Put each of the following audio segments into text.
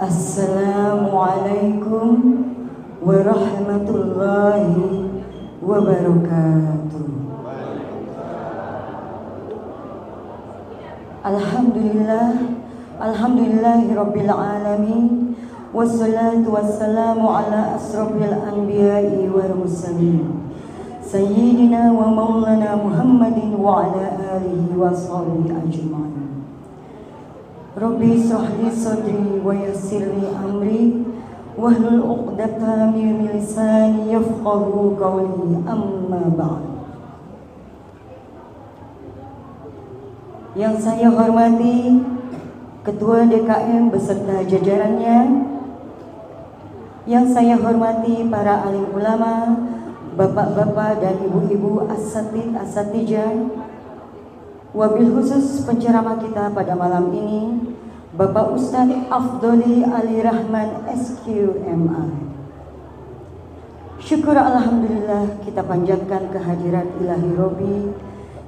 Assalamualaikum warahmatullahi wabarakatuh. Alhamdulillahi rabbil alamin. Wassalatu wassalamu ala asrofil anbiya'i wal mursalin Sayyidina wa maulana Muhammadin wa ala alihi wa sahbihi ajma'in. Rabbi shrahli sadri wa yassirli amri wahlul 'uqdatam min lisani yafqahu qawli, amma ba'd. Yang saya hormati Ketua DKM beserta jajarannya, yang saya hormati para alim ulama, bapak-bapak dan ibu-ibu asatidjah, wabil khusus penceramah kita pada malam ini, Bapak Ustadz Afdoli Ali Rahman SQMA. Syukur alhamdulillah kita panjatkan kehadirat Ilahi Robbi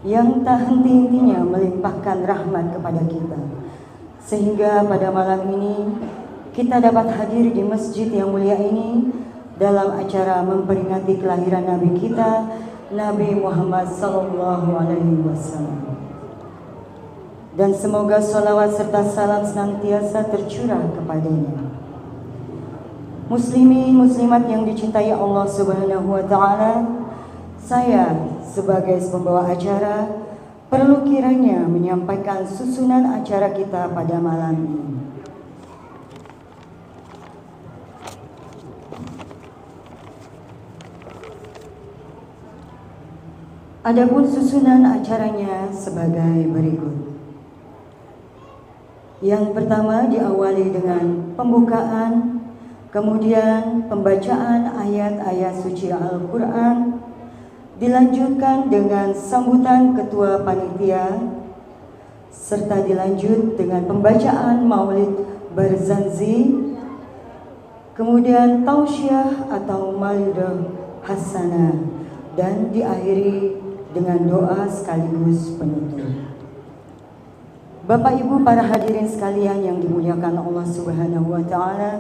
yang tak henti-hentinya melimpahkan rahmat kepada kita, sehingga pada malam ini kita dapat hadir di masjid yang mulia ini dalam acara memperingati kelahiran Nabi kita, Nabi Muhammad SAW. Dan semoga sholawat serta salam senantiasa tercurah kepadanya. Muslimin muslimat yang dicintai Allah Subhanahu wa taala, saya sebagai pembawa acara perlu kiranya menyampaikan susunan acara kita pada malam ini. Adapun susunan acaranya sebagai berikut. Yang pertama diawali dengan pembukaan, kemudian pembacaan ayat-ayat suci Al-Quran, dilanjutkan dengan sambutan ketua panitia, serta dilanjut dengan pembacaan maulid Barzanzi, kemudian tausiah atau maulidah hasanah, dan diakhiri dengan doa sekaligus penutup. Bapak Ibu para hadirin sekalian yang dimuliakan Allah Subhanahu wa taala,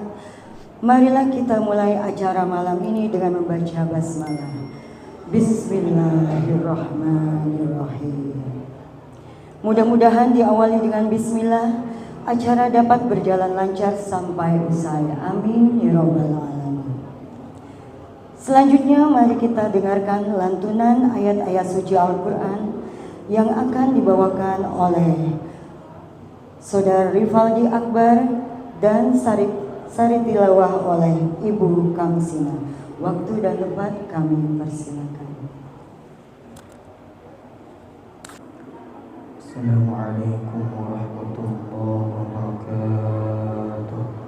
marilah kita mulai acara malam ini dengan membaca basmalah. Bismillahirrahmanirrahim. Mudah-mudahan diawali dengan bismillah, acara dapat berjalan lancar sampai usai. Amin ya rabbal alamin. Selanjutnya mari kita dengarkan lantunan ayat-ayat suci Al-Quran yang akan dibawakan oleh Saudara Rifaldi Akbar dan sari tilawah oleh Ibu Kamsina. Waktu dan tempat kami persilakan. Assalamualaikum warahmatullahi wabarakatuh.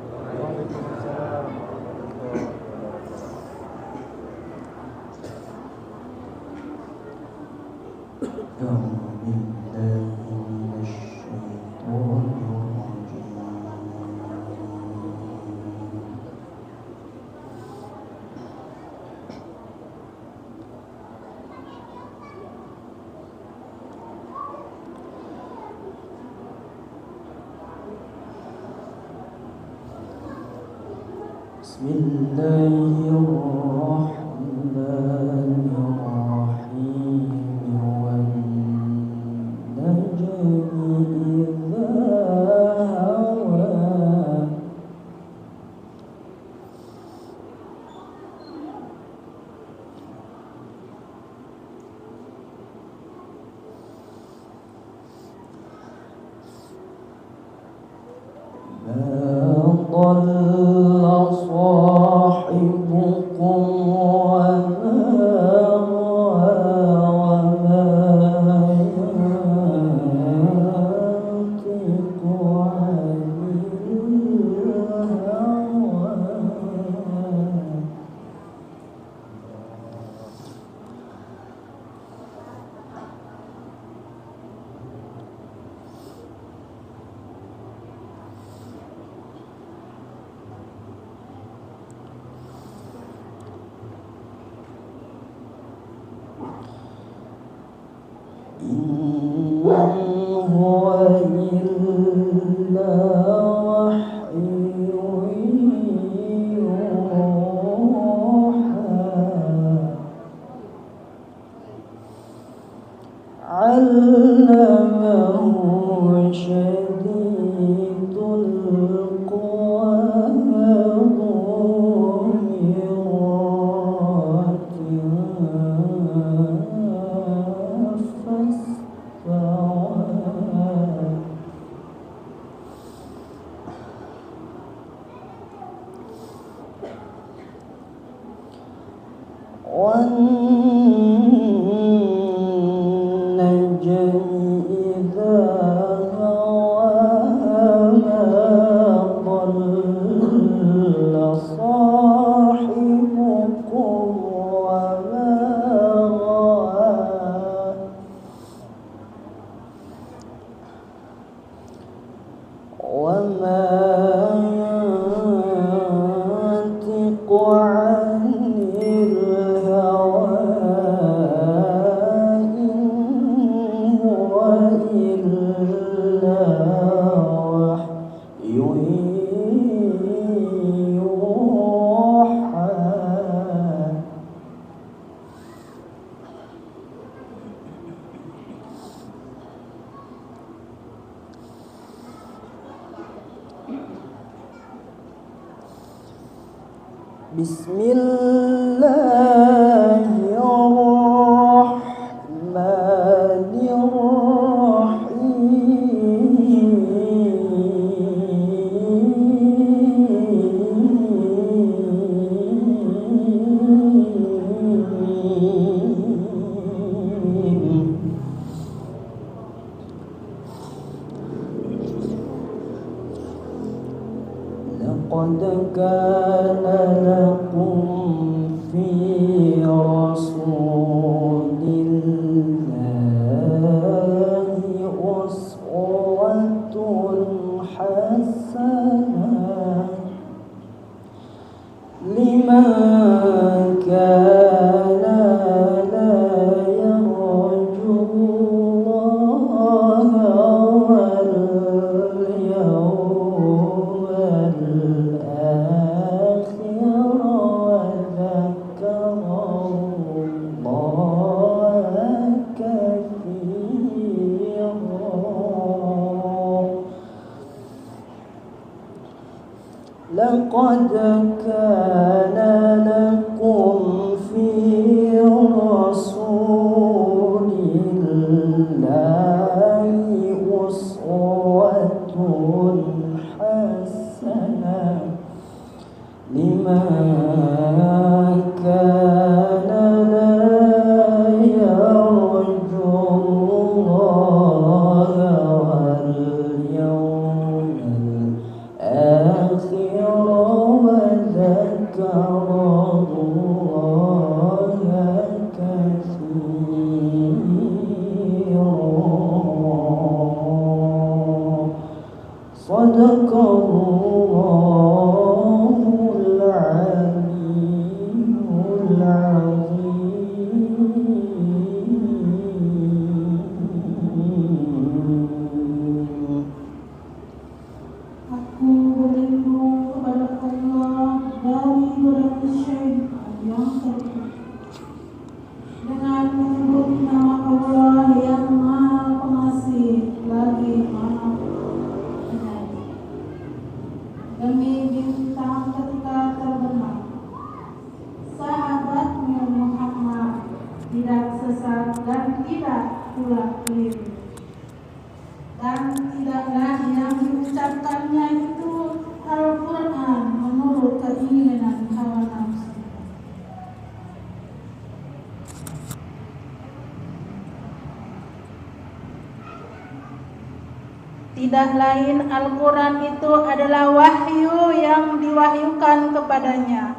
Tidak lain Al-Quran itu adalah wahyu yang diwahyukan kepadanya,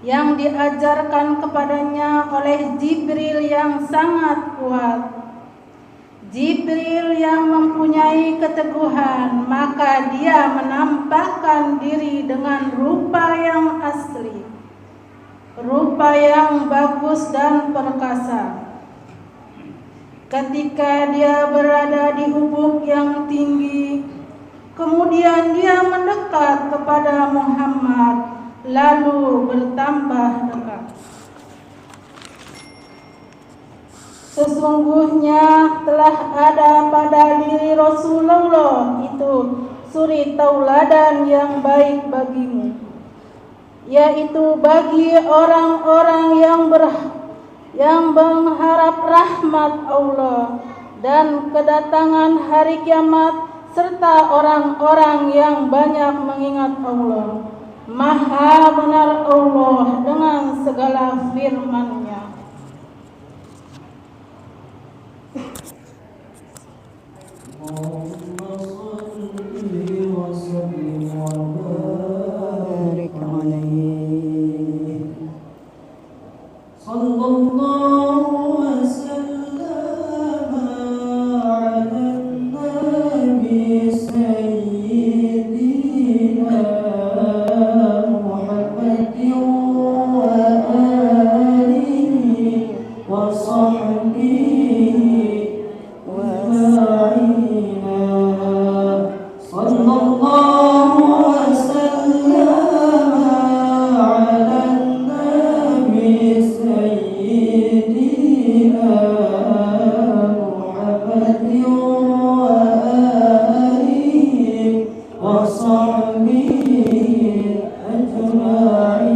yang diajarkan kepadanya oleh Jibril yang sangat kuat. Jibril yang mempunyai keteguhan, maka dia menampakkan diri dengan rupa yang asli, rupa yang bagus dan perkasa. Ketika dia berada di ufuk yang tinggi, kemudian dia mendekat kepada Muhammad, lalu bertambah dekat. Sesungguhnya telah ada pada diri Rasulullah itu suri tauladan yang baik bagimu, yaitu bagi orang-orang yang mengharap rahmat Allah dan kedatangan hari kiamat, serta orang-orang yang banyak mengingat Allah. Maha benar Allah dengan segala firman-Nya. Barik alaihi. Sallallahu wasallam ala nabi sayyidina Muhammadin wa alihi wa sahbihi wa ma'ina. Sallallahu wasallam ala nabi sayyidina Muhammadin wa alihi wa sahbihi ajma'in.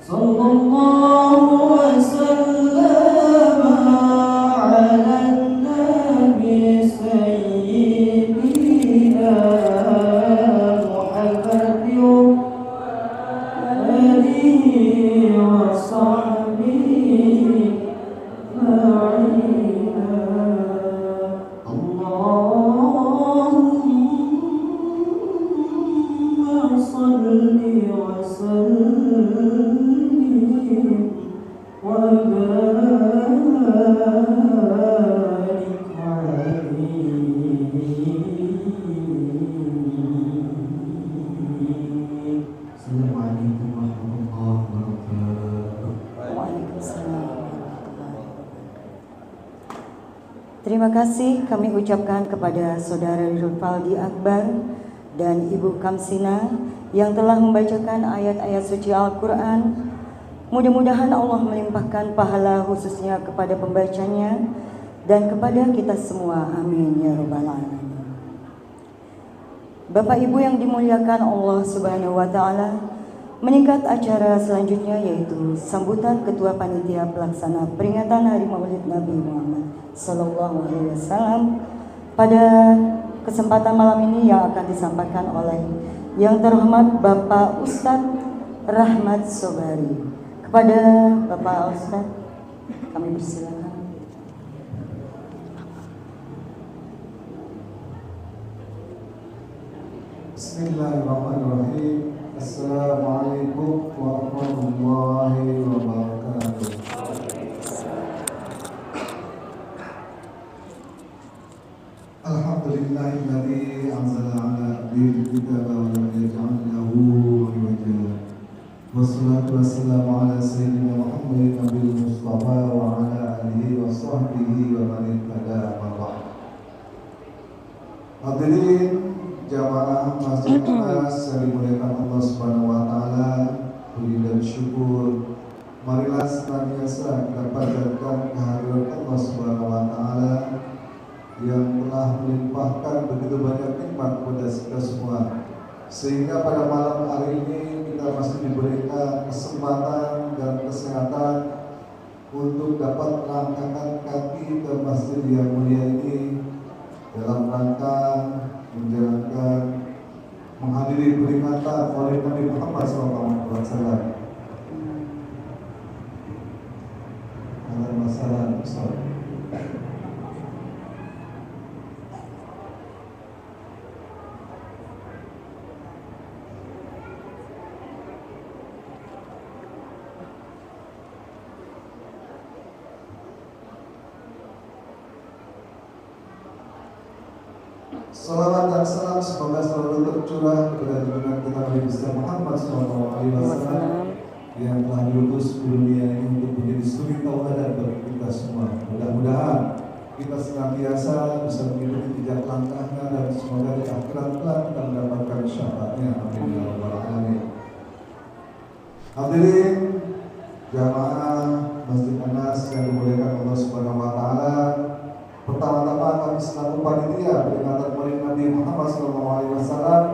Sallallahu wasallam ala nabi sayyidina Muhammadin alihi wa sahbihi ma'ina. Allahumma salli wa sallim wa barik alaihi. Assalamualaikum warahmatullahi wabarakatuh. Waalaikumsalam warahmatullahi wabarakatuh. Terima kasih kami ucapkan kepada Saudara Rifaldi Akbar dan Ibu Kamsina yang telah membacakan ayat-ayat suci Al-Quran. Mudah-mudahan Allah melimpahkan pahala khususnya kepada pembacanya dan kepada kita semua. Amin ya rabbal alamin. Bapak Ibu yang dimuliakan Allah Subhanahu wa taala, meningkat acara selanjutnya yaitu sambutan Ketua Panitia Pelaksana peringatan Hari Maulid Nabi Muhammad sallallahu alaihi wasallam pada kesempatan malam ini yang akan disampaikan oleh yang terhormat Bapak Ustadz Rahmat Sobari. Kepada Bapak Ustadz kami persilakan. Bismillahirrahmanirrahim. Assalamualaikum warahmatullahi wabarakatuh. Alhamdulillahilladzi anzala ala abdihi al-kitaba wa lam yaj'al lahu iwaja. Wassalatu wassalamu ala sayyidina Muhammadin nabiyil mustafa wa ala alihi wa sahbihi wa man ittaba ba'd. Hadirin jamaah Masjid Anas yang dimuliakan Allah Subhanahu wa taala, puji dan syukur marilah senantiasa kita panjatkan kehadiran Allah Subhanahu wa taala yang telah melimpahkan begitu banyak nikmat kepada kita semua, sehingga pada malam hari ini kita masih diberikan kesempatan dan kesehatan untuk dapat melangkahkan kaki ke masjid yang mulia ini dalam rangka menjalankan menghadiri peringatan Maulid Nabi Muhammad SAW. Ada masalah besar. Salawat dan salam semoga selalu tercurah kepada junjungan kita Nabi besar Muhammad SAW yang telah diutus ke dunia ini untuk menjadi suri tauladan bagi kita semua. Mudah-mudahan kita senantiasa bisa mengikuti jejak langkahnya dan semoga di akhirat kelak kita mendapatkan syafaatnya. Amin ya rabbal alamin. Hadirin jamaah Masjid Anas yang dimuliakan Allah Subhanahu wa taala, pertama-tama kami selaku panitia peringatan Maulid Nabi Muhammad SAW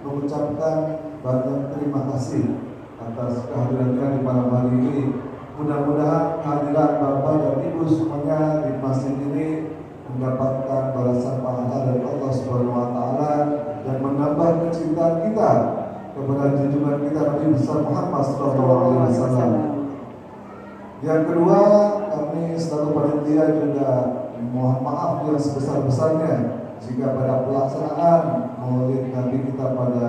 mengucapkan banyak terima kasih atas kehadirannya di malam hari ini. Mudah-mudahan kehadiran Bapak dan Ibu semuanya di masjid ini mendapatkan balasan pahala dari Allah Subhanahu wa taala dan menambah kecintaan kita kepada junjungan kita Nabi besar Muhammad SAW. Yang kedua, kami selalu panitia juga mohon maaf yang sebesar-besarnya jika pada pelaksanaan Maulid Nabi kita pada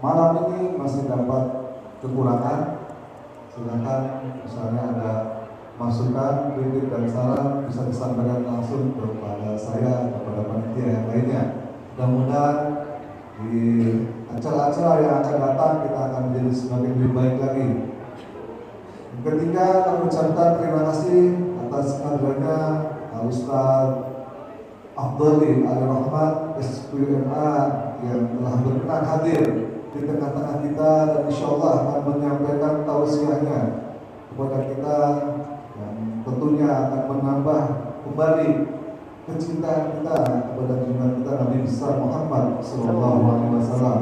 malam ini masih dapat kekurangan. Silakan misalnya ada masukan, kritik dan saran bisa disampaikan langsung kepada saya atau kepada panitia yang lainnya. Mudah-mudahan di acara-acara yang akan datang kita akan menjadi semakin lebih baik lagi. Yang ketiga, kami ucapkan terima kasih atas kehadirannya Ustaz Abdulli Al-Rahmat SPMA yang telah berkenan hadir di tengah-tengah kita dan insya Allah akan menyampaikan tausiahnya kepada kita yang tentunya akan menambah kembali kecintaan kita kepada junjungan kita Nabi besar Muhammad SAW.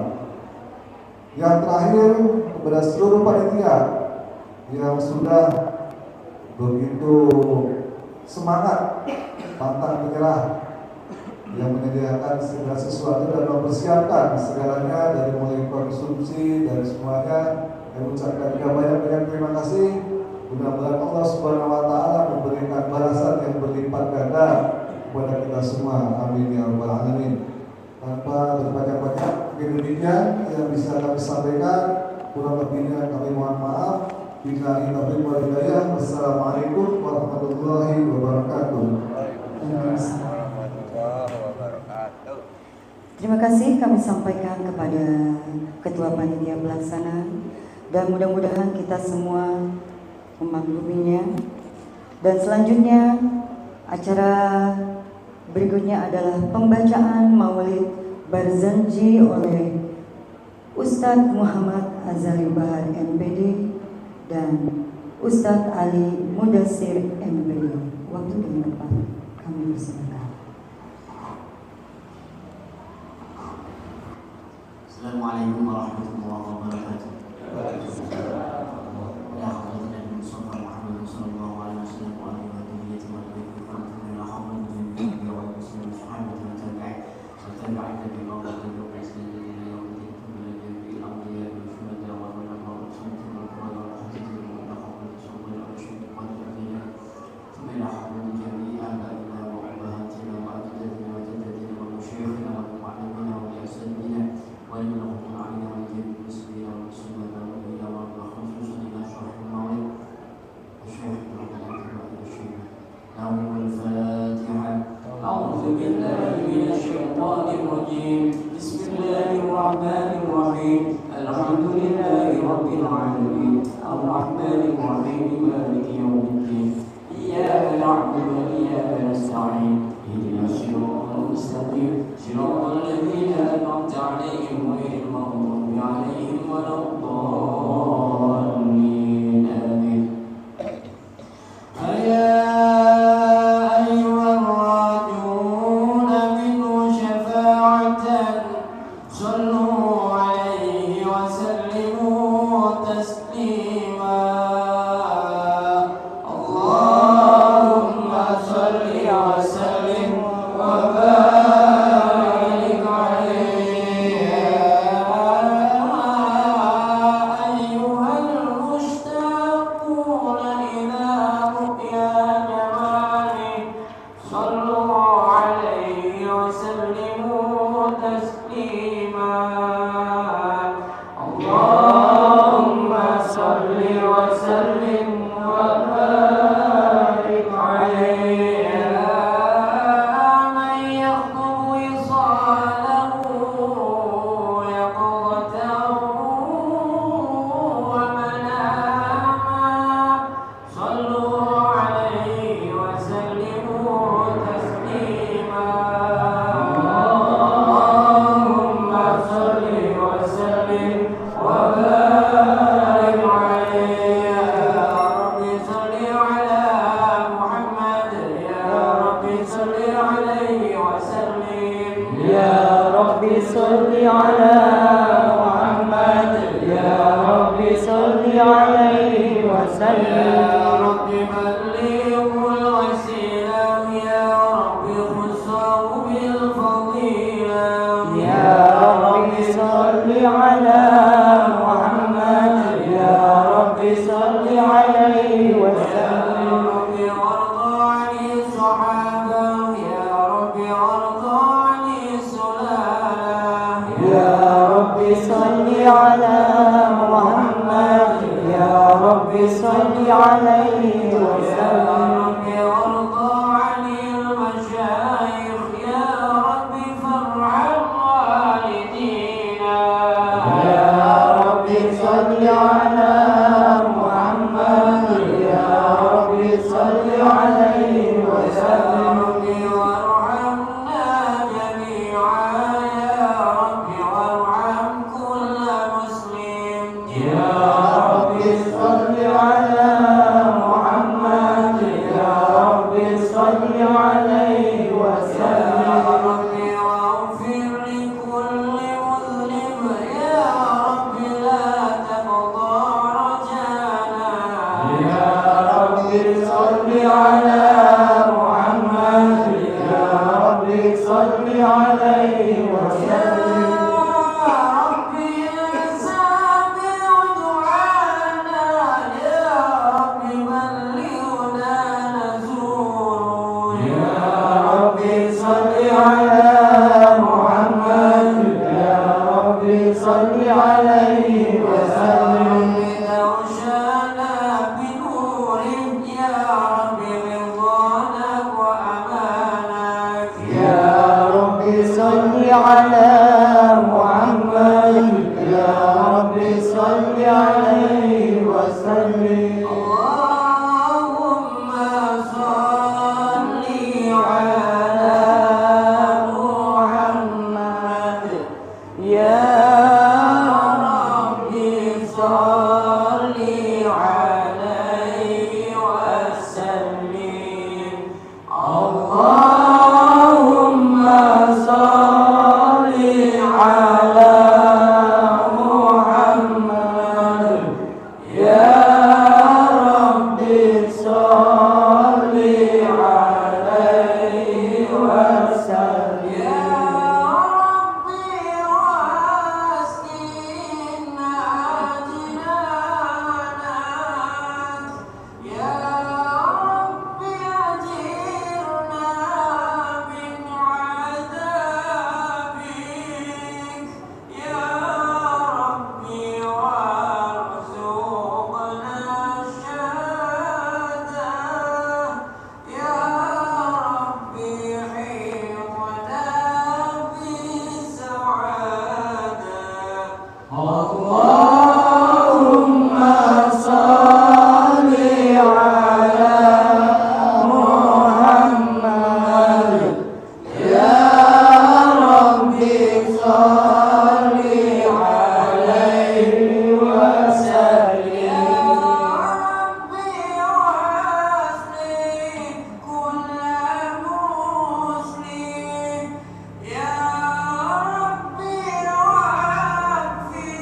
Yang terakhir, kepada seluruh panitia yang sudah begitu semangat, pantang menyerah, yang menyediakan segala sesuatu dan mempersiapkan segalanya dari mulai konsumsi dan semuanya. Saya ucapkan juga banyak-banyak terima kasih. Mudah-mudahan Allah Subhanahu wa taala memberikan balasan yang berlipat ganda kepada kita semua. Amin ya rabbal alamin. Tanpa berbanyak-banyak demikian yang bisa kami sampaikan, kurang lebihnya kami mohon maaf. Billahi taufiq wal hidayah. Wassalamualaikum warahmatullahi wabarakatuh. Terima kasih kami sampaikan kepada Ketua Panitia Pelaksana dan mudah-mudahan kita semua memakluminya. Dan selanjutnya acara berikutnya adalah pembacaan Maulid Barzanji oleh Ustadz Muhammad Azari Bahar MPD dan Ustadz Ali Mudassir MPD. Waktu dan tempat kami persilakan. Assalamualaikum warahmatullahi wabarakatuh. Ya Nabi Muhammad sallallahu alaihi wasallam wa alihi wa sahbihi wa sallam. Alhamdulillah wa muslimin subhanahu wa ta'ala. Sallallahu alaihi wa sallam. وبارك عليه على محمد يا رب صل عليه وسلم وارض عن الصحابة يا رب وارض عن السلالة يا رب صل على محمد يا رب صل عليه وسلم وارض عن المشايخ يا رب فارحم والدينا يا رب صل على محمد يا رب صل عليه وسلم وارحمنا جميعا يا رب وارحم كل مسلم يا رب صل على محمد يا رب صل عليه وسلم واغفر لكل مذنب يا رب لا تقطع رجانا يا رب صل على محمد يا رب صل عليه وسلم صل عليه وسلم أوشانا بنور يا رب رضوانك وأمانك يا رب صل على محمد يا رب صل عليه وسلم اللهم صل على محمد يا رب صل عليه وسلم اللهم صل على محمد يا رب صل عليه وسلم اللهم صل على محمد يا رب صل عليه وسلم يا ربي وعافي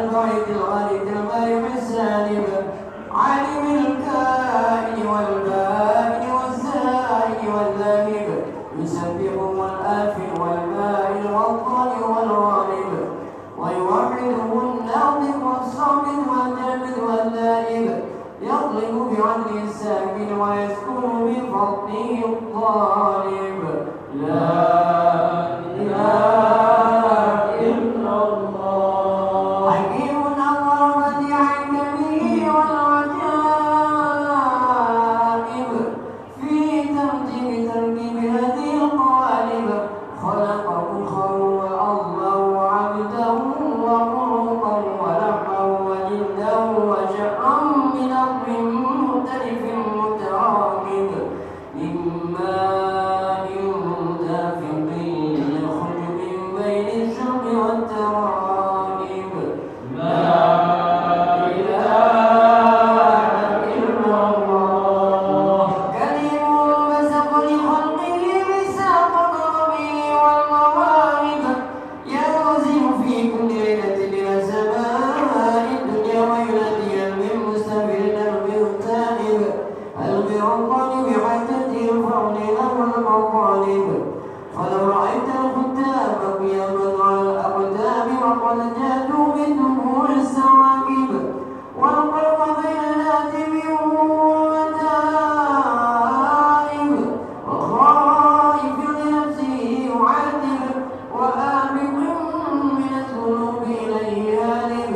البعيد الغريب الغريب السالم عالم الكائن والبائن والزائد والذاهب يسبح والآفل والمائل والطالع والغالب ويوحده الناطق والصامت والجامد والنائب يظلم بعدل الساكن ويسكن بفضله الطالب لا إله إلا الله حكيم أمر بديع به والعجائب في ترتيب هذه القوالب خلقه الخلق الله عبده وخلقا ولحما وجلدا وشعرا من أمر مختلف متراكب من ماء دافق يخرج من بين الشرب والترائب لا إله إلا الله كريم بسط لخلقه بساط قلبه والمواهب ينزل في كل ليلة إلى سماء الدنيا وينادي من مستمر بالتائب البرقان حتى ترفع له المطالب فلو رأيت الختام قياما على الأقدام وقد جادوا بدموع السواكب والقلب بين نادم وتائب وخائف لنفسه يعذب وآبق من الذنوب إليه هارب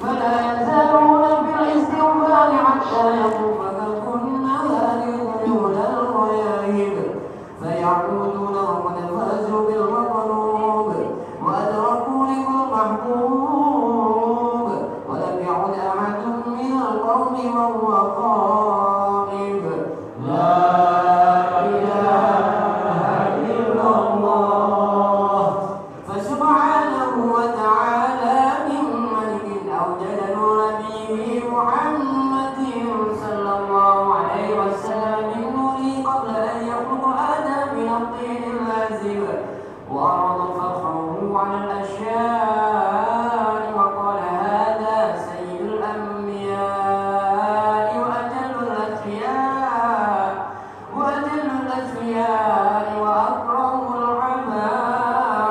فلا يزالون في الاستغفار حتى يطوف كف النهار دون الغياهب فيعودون وقد فازوا بالمطلوب وأدركوا لكل محبوب ولم يعد أحد من القوم وهو خائب لا إله إلا الله فسبحانه وتعالى من ملك أوجد نور نبيه محمد صلى الله عليه وسلم من نوره قبل أن يخلق آدم من الطين اللازم وعرض فخره على الأشياء وقال هذا سيد الأنبياء وأجل الأسفياء وأكرم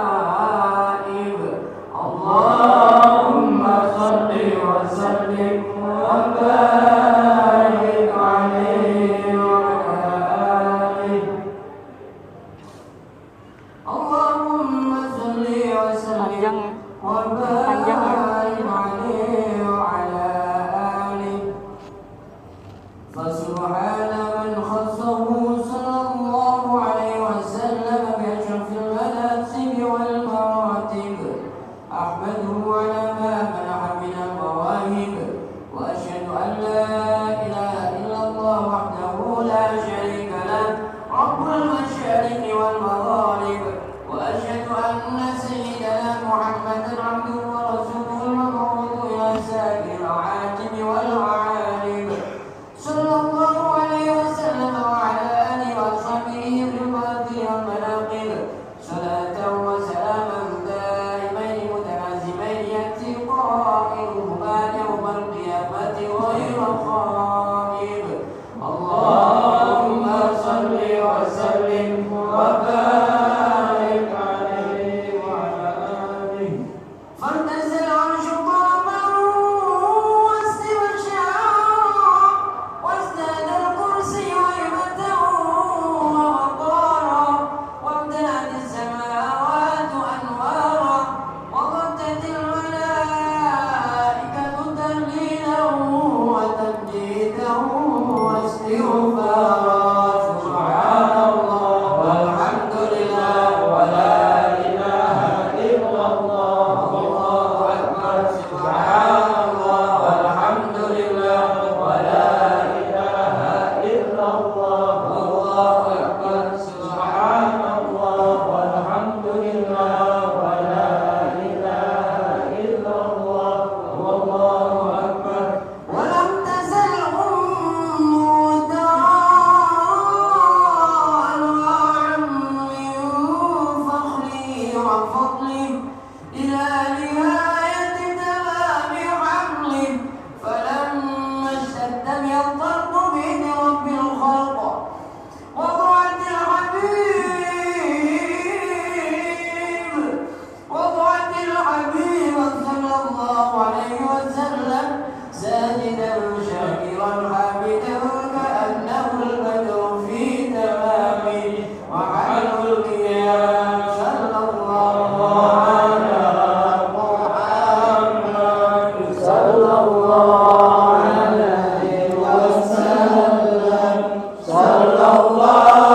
الحبائب اللهم صل ساجدا شاكرا حامدا كأنه البدر في تمامه وحال القيام صلى الله على محمد صلى الله عليه وسلم صلى الله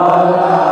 Salam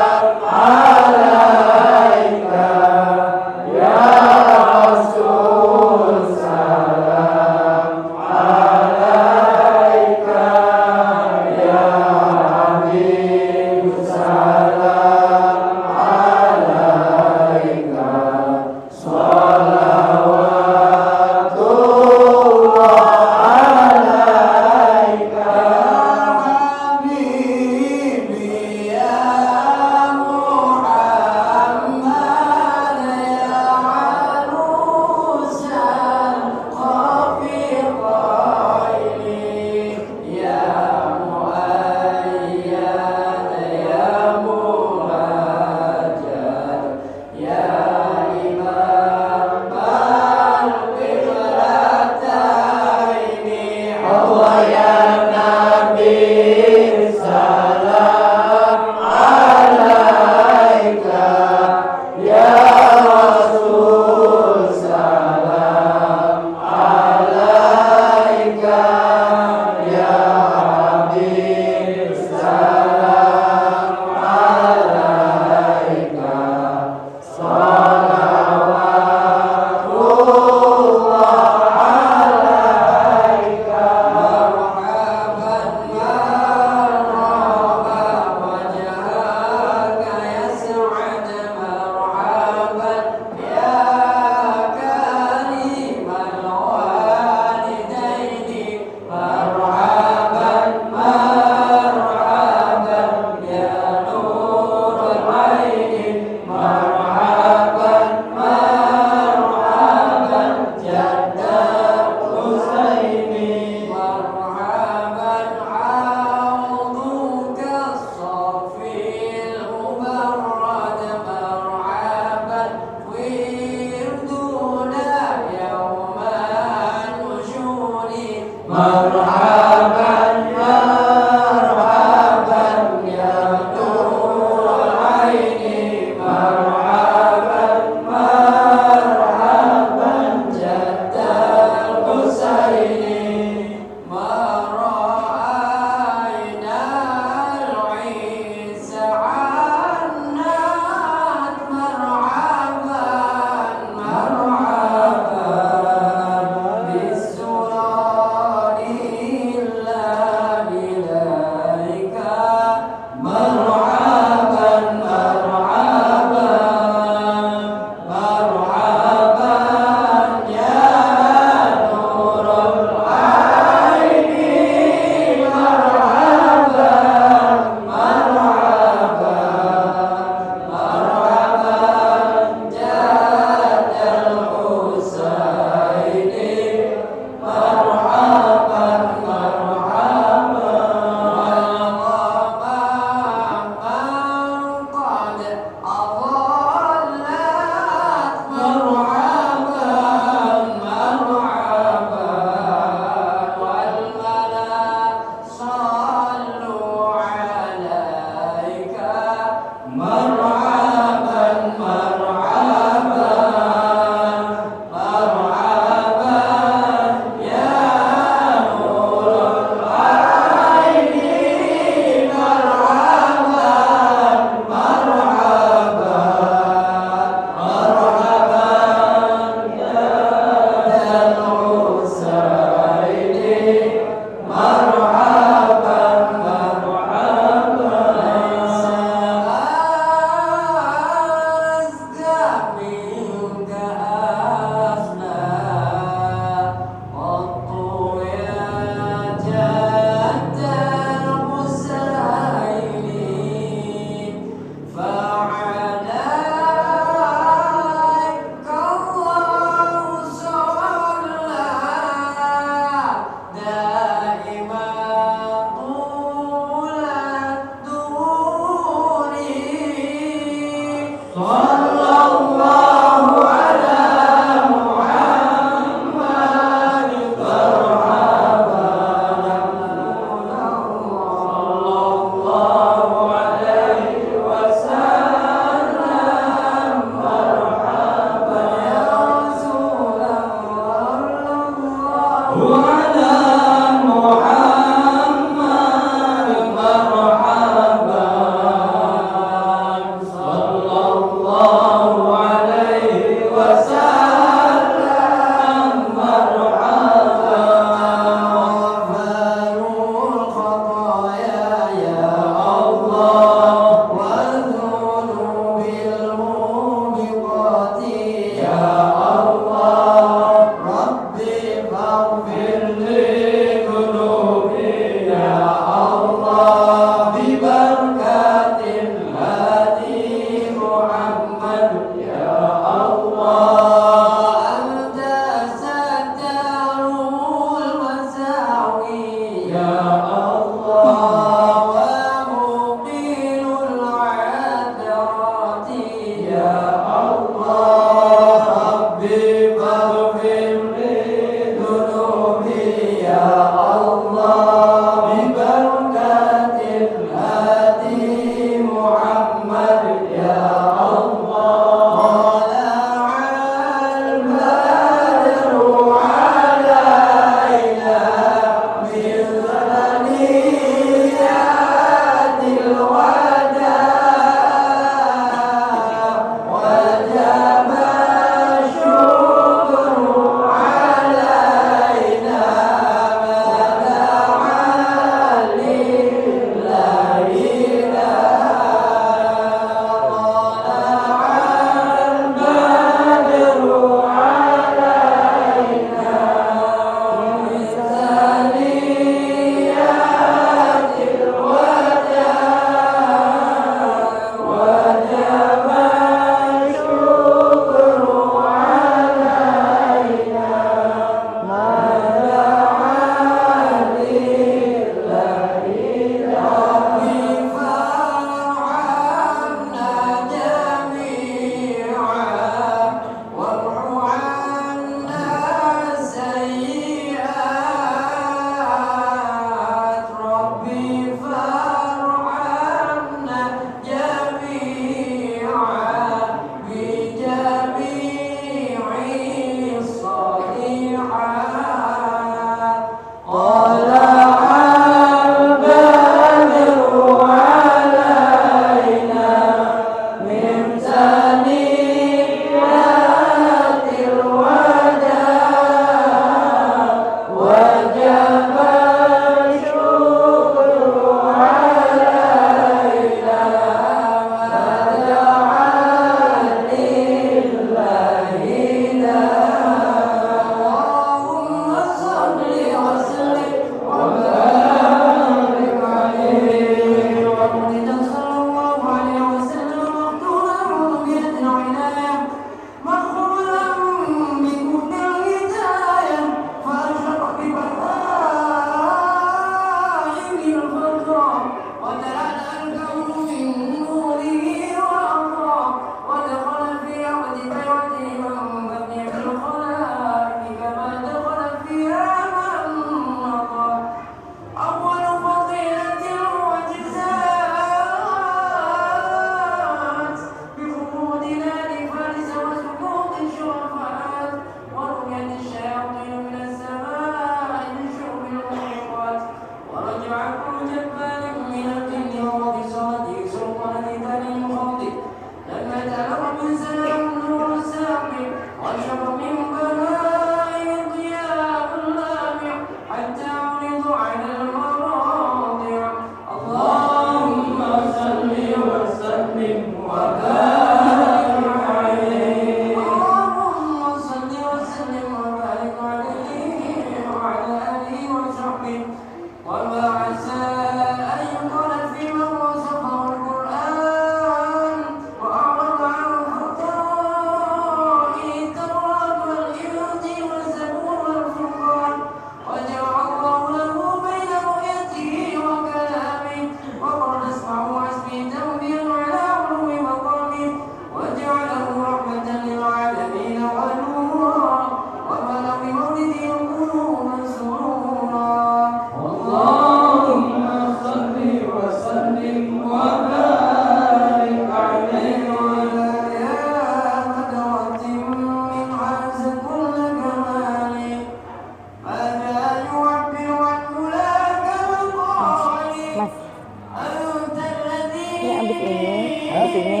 di sini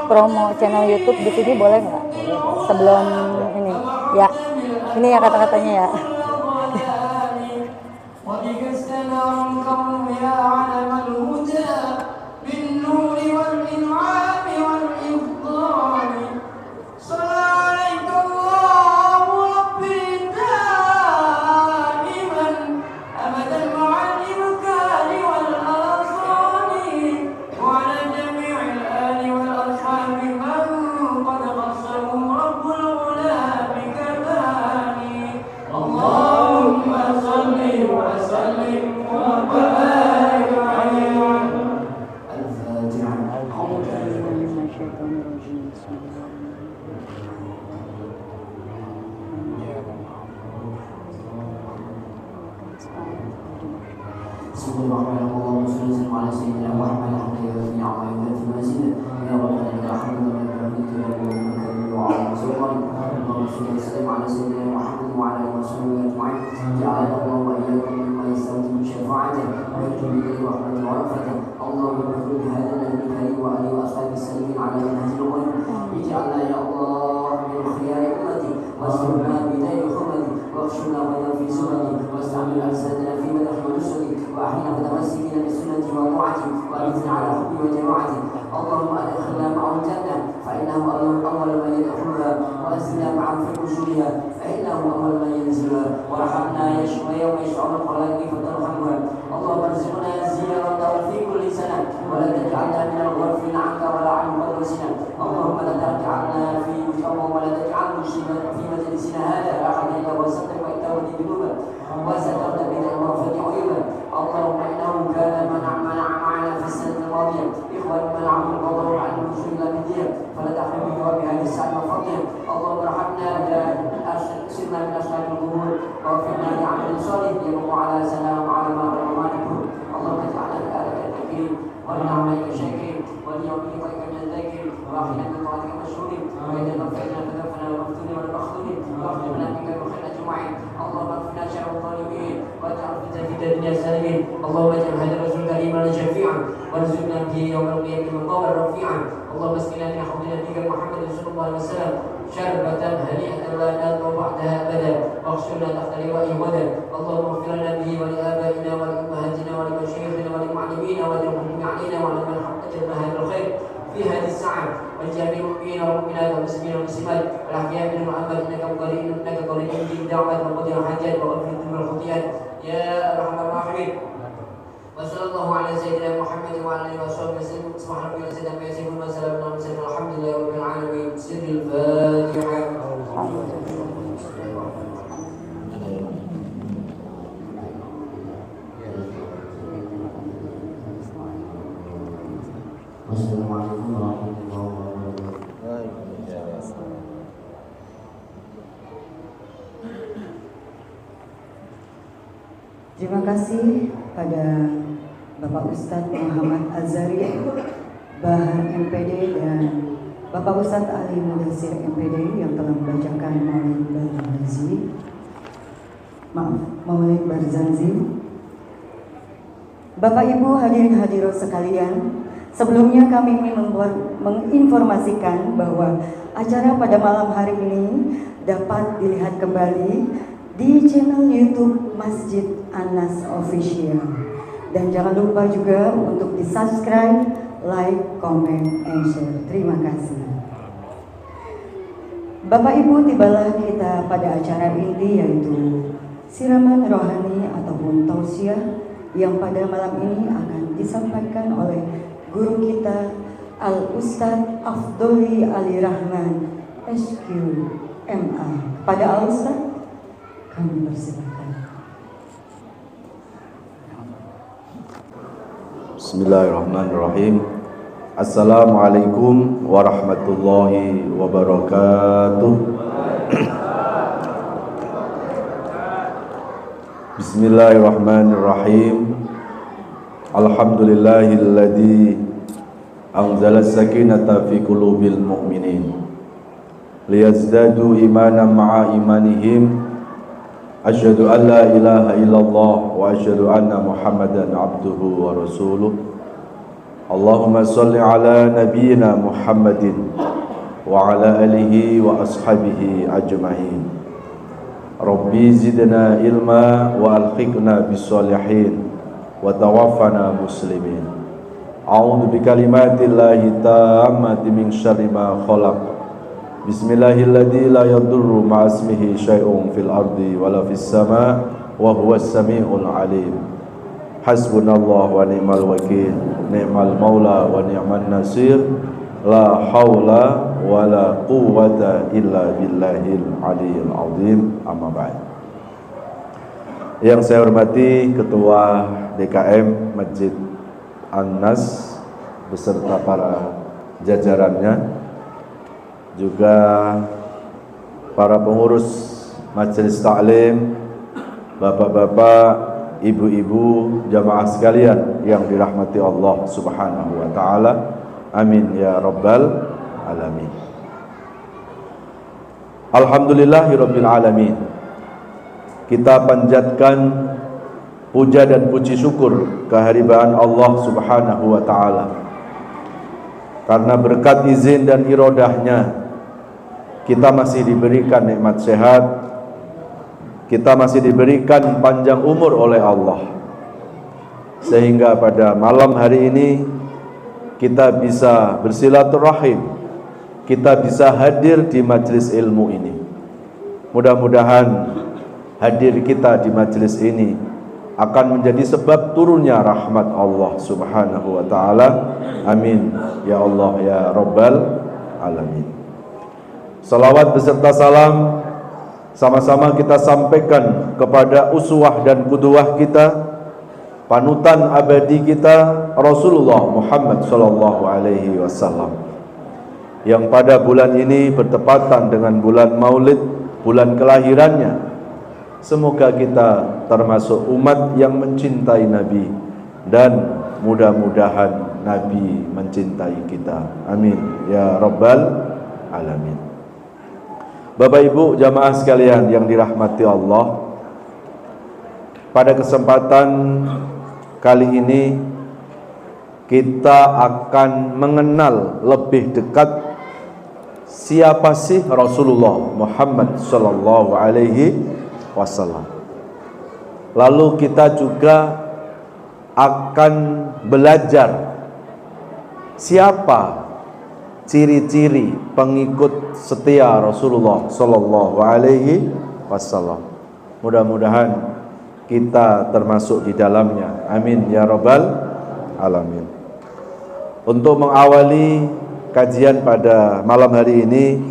promo channel YouTube di sini boleh nggak? Sebelum ini, ya, ini ya kata-katanya ya. اللهم ادخلنا معه الجنه فانه اول من يدخلها وانزلنا معه في قصورها فانه اول من ينزلها وارحمنا يوم يشفع الخلائق فترحمها اللهم ارزقنا زيارته في كل سنه ولا تجعلنا من الغافلين عنك ولا عن مدرسنا اللهم لا تجعلنا في ولا تجعل في مجلسنا هذا احدا الا وستر وانت ذنوبا وسترت بنا المغفرة عيوبا اللهم انه كان منع معنا في السنه الماضيه اخوان منعهم القدر عن الوصول الى مدينه فلا تحرم بهذه الساعه وفضلها اللهم ارحمنا سرنا من اشرار القبور واغفرنا لعمل صالح يقوم على سلام وعلى ما نكون اللهم اجعلنا في آلك الذاكرين ولنعملك شاكرين وليومك من الذاكرين واحنا من طاعتك مشهورين واذا غفرنا فدفنا ومفتون والمخذولين واخرجنا بك من خير اجمعين اللهم اكفنا شر الظالمين واجعل في الدنيا سالمين اللهم اجعل هذا الرسول الكريم لنا شفيعا وارزقنا به يوم القيامه مقاما رفيعا اللهم اسقنا من حوض نبيك محمد صلى الله عليه وسلم شربة هنيئة لا نضمع بعدها أبدا واغسلنا تحت لوائه غدا اللهم اغفر لنا به ولآبائنا ولأمهاتنا ولمشايخنا ولمعلمينا وللمحكم علينا ولمن حققنا هذا الخير في هذه الساعة والجميع المؤمنين والمؤمنات والمسلمين والمسلمات والأحياء منهم وأموات إنك قريب مجيب دعوات وقضي الحاجات وغفر الذنوب والخطيئات يا أرحم الراحمين وصلى الله على سيدنا محمد وعلى اله وصحبه وسلم سبحان ربك رب العزه عما يصفون وسلام على المرسلين والحمد لله رب العالمين سر الفاتحه Wassalamualaikum warahmatullahi wabarakatuh. Terima kasih pada Bapak Ustadz Muhammad Azhari, Bahar MPD, dan Bapak Ustadz Ali Mudasir MPD yang telah membacakan Maulid Barzanzi. Bapak Ibu hadirin hadirat sekalian, sebelumnya kami ingin menginformasikan bahwa acara pada malam hari ini dapat dilihat kembali di channel YouTube Masjid Anas Official. Dan jangan lupa juga untuk di-subscribe, like, comment, and share. Terima kasih. Bapak Ibu, tibalah kita pada acara inti, yaitu siraman rohani ataupun tausiah yang pada malam ini akan disampaikan oleh guru kita Al-Ustadz Afdoli Ali Rahman SQ MA. Pada Al-Ustadz kami persilakan. Bismillahirrahmanirrahim. Assalamualaikum warahmatullahi wabarakatuh. Bismillahirrahmanirrahim. Alhamdulillahilladzi anzala sakinata fi qulubil mu'minin liyazdadu imanan ma'a imanihim. Asyhadu an la ilaha illallah wa asyhadu anna Muhammadan abduhu wa rasuluh. Allahumma salli ala nabiyyina Muhammadin wa ala alihi wa ashabihi ajma'in. Rabbi zidna ilma wa alhiqna bis-shalihin wa tawaffana muslimin. A'udzu bikalimatillahi tammati min syarri ma khalaq. Bismillahilladzi la yadurru ma'asmihi syai'un fil ardi wala fis sama' wa huwas samiul alim. Hasbunallah wa ni'mal wakil, ni'mal maula wa ni'man nasir, la haula wa la quwwata illa billahil aliyil azim. Amma ba'd. Yang saya hormati Ketua DKM Masjid An-Nas beserta para jajarannya, juga para pengurus majelis taklim, bapak-bapak, ibu-ibu, jamaah sekalian yang dirahmati Allah Subhanahu wa taala. Amin ya rabbal alamin. Alhamdulillahirabbil alamin. Kita panjatkan puja dan puji syukur kehadiran Allah Subhanahu wa taala. Karena berkat izin dan irodahnya kita masih diberikan nikmat sehat, kita masih diberikan panjang umur oleh Allah, sehingga pada malam hari ini kita bisa bersilaturahim, kita bisa hadir di majelis ilmu ini. Mudah-mudahan hadir kita di majelis ini akan menjadi sebab turunnya rahmat Allah Subhanahu wa taala. Amin ya Allah ya rabbal alamin. Salawat beserta salam sama-sama kita sampaikan kepada uswah dan qudwah kita, panutan abadi kita, Rasulullah Muhammad sallallahu alaihi wasallam, yang pada bulan ini bertepatan dengan bulan Maulid, bulan kelahirannya. Semoga kita termasuk umat yang mencintai Nabi, dan mudah-mudahan Nabi mencintai kita. Amin ya rabbal alamin. Bapak Ibu jamaah sekalian yang dirahmati Allah, pada kesempatan kali ini kita akan mengenal lebih dekat siapa sih Rasulullah Muhammad sallallahu alaihi wasallam. Lalu kita juga akan belajar siapa ciri-ciri pengikut setia Rasulullah sallallahu alaihi wasallam. Mudah-mudahan kita termasuk di dalamnya. Amin ya rabbal alamin. Untuk mengawali kajian pada malam hari ini,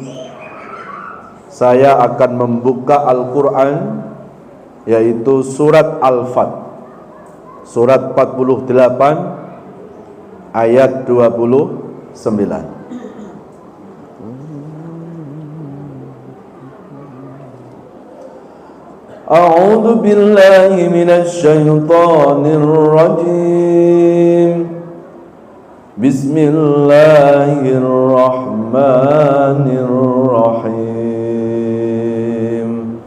saya akan membuka Al-Qur'an, yaitu surat Al-Fat, surat 48 ayat 29. A'udzu billahi minasy syaithanir rajim. Bismillahirrahmanirrahim.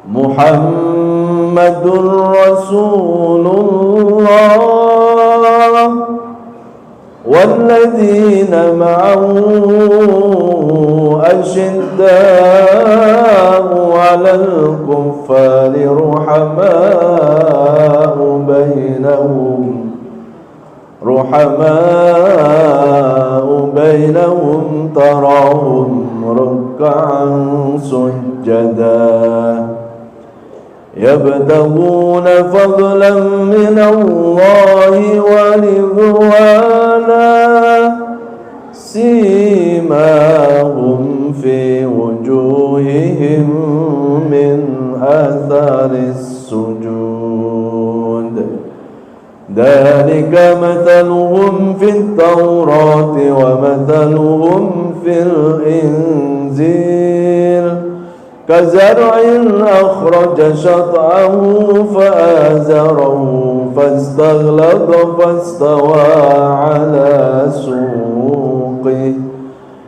Muhammadur Rasulullah walladzina ma'ahu asyidda'u 'alal kuffari ruhama'u bainahum tarahum ruk'an sujada yabtaghuna fadlan minallahi wa ridwana simahum fi wujuhihim min atharis sujud dhalika mathaluhum fit tawrati wa mathaluhum fil inzil كزرع أخرج شطأه فآزره فاستغلظ فاستوى على سوقه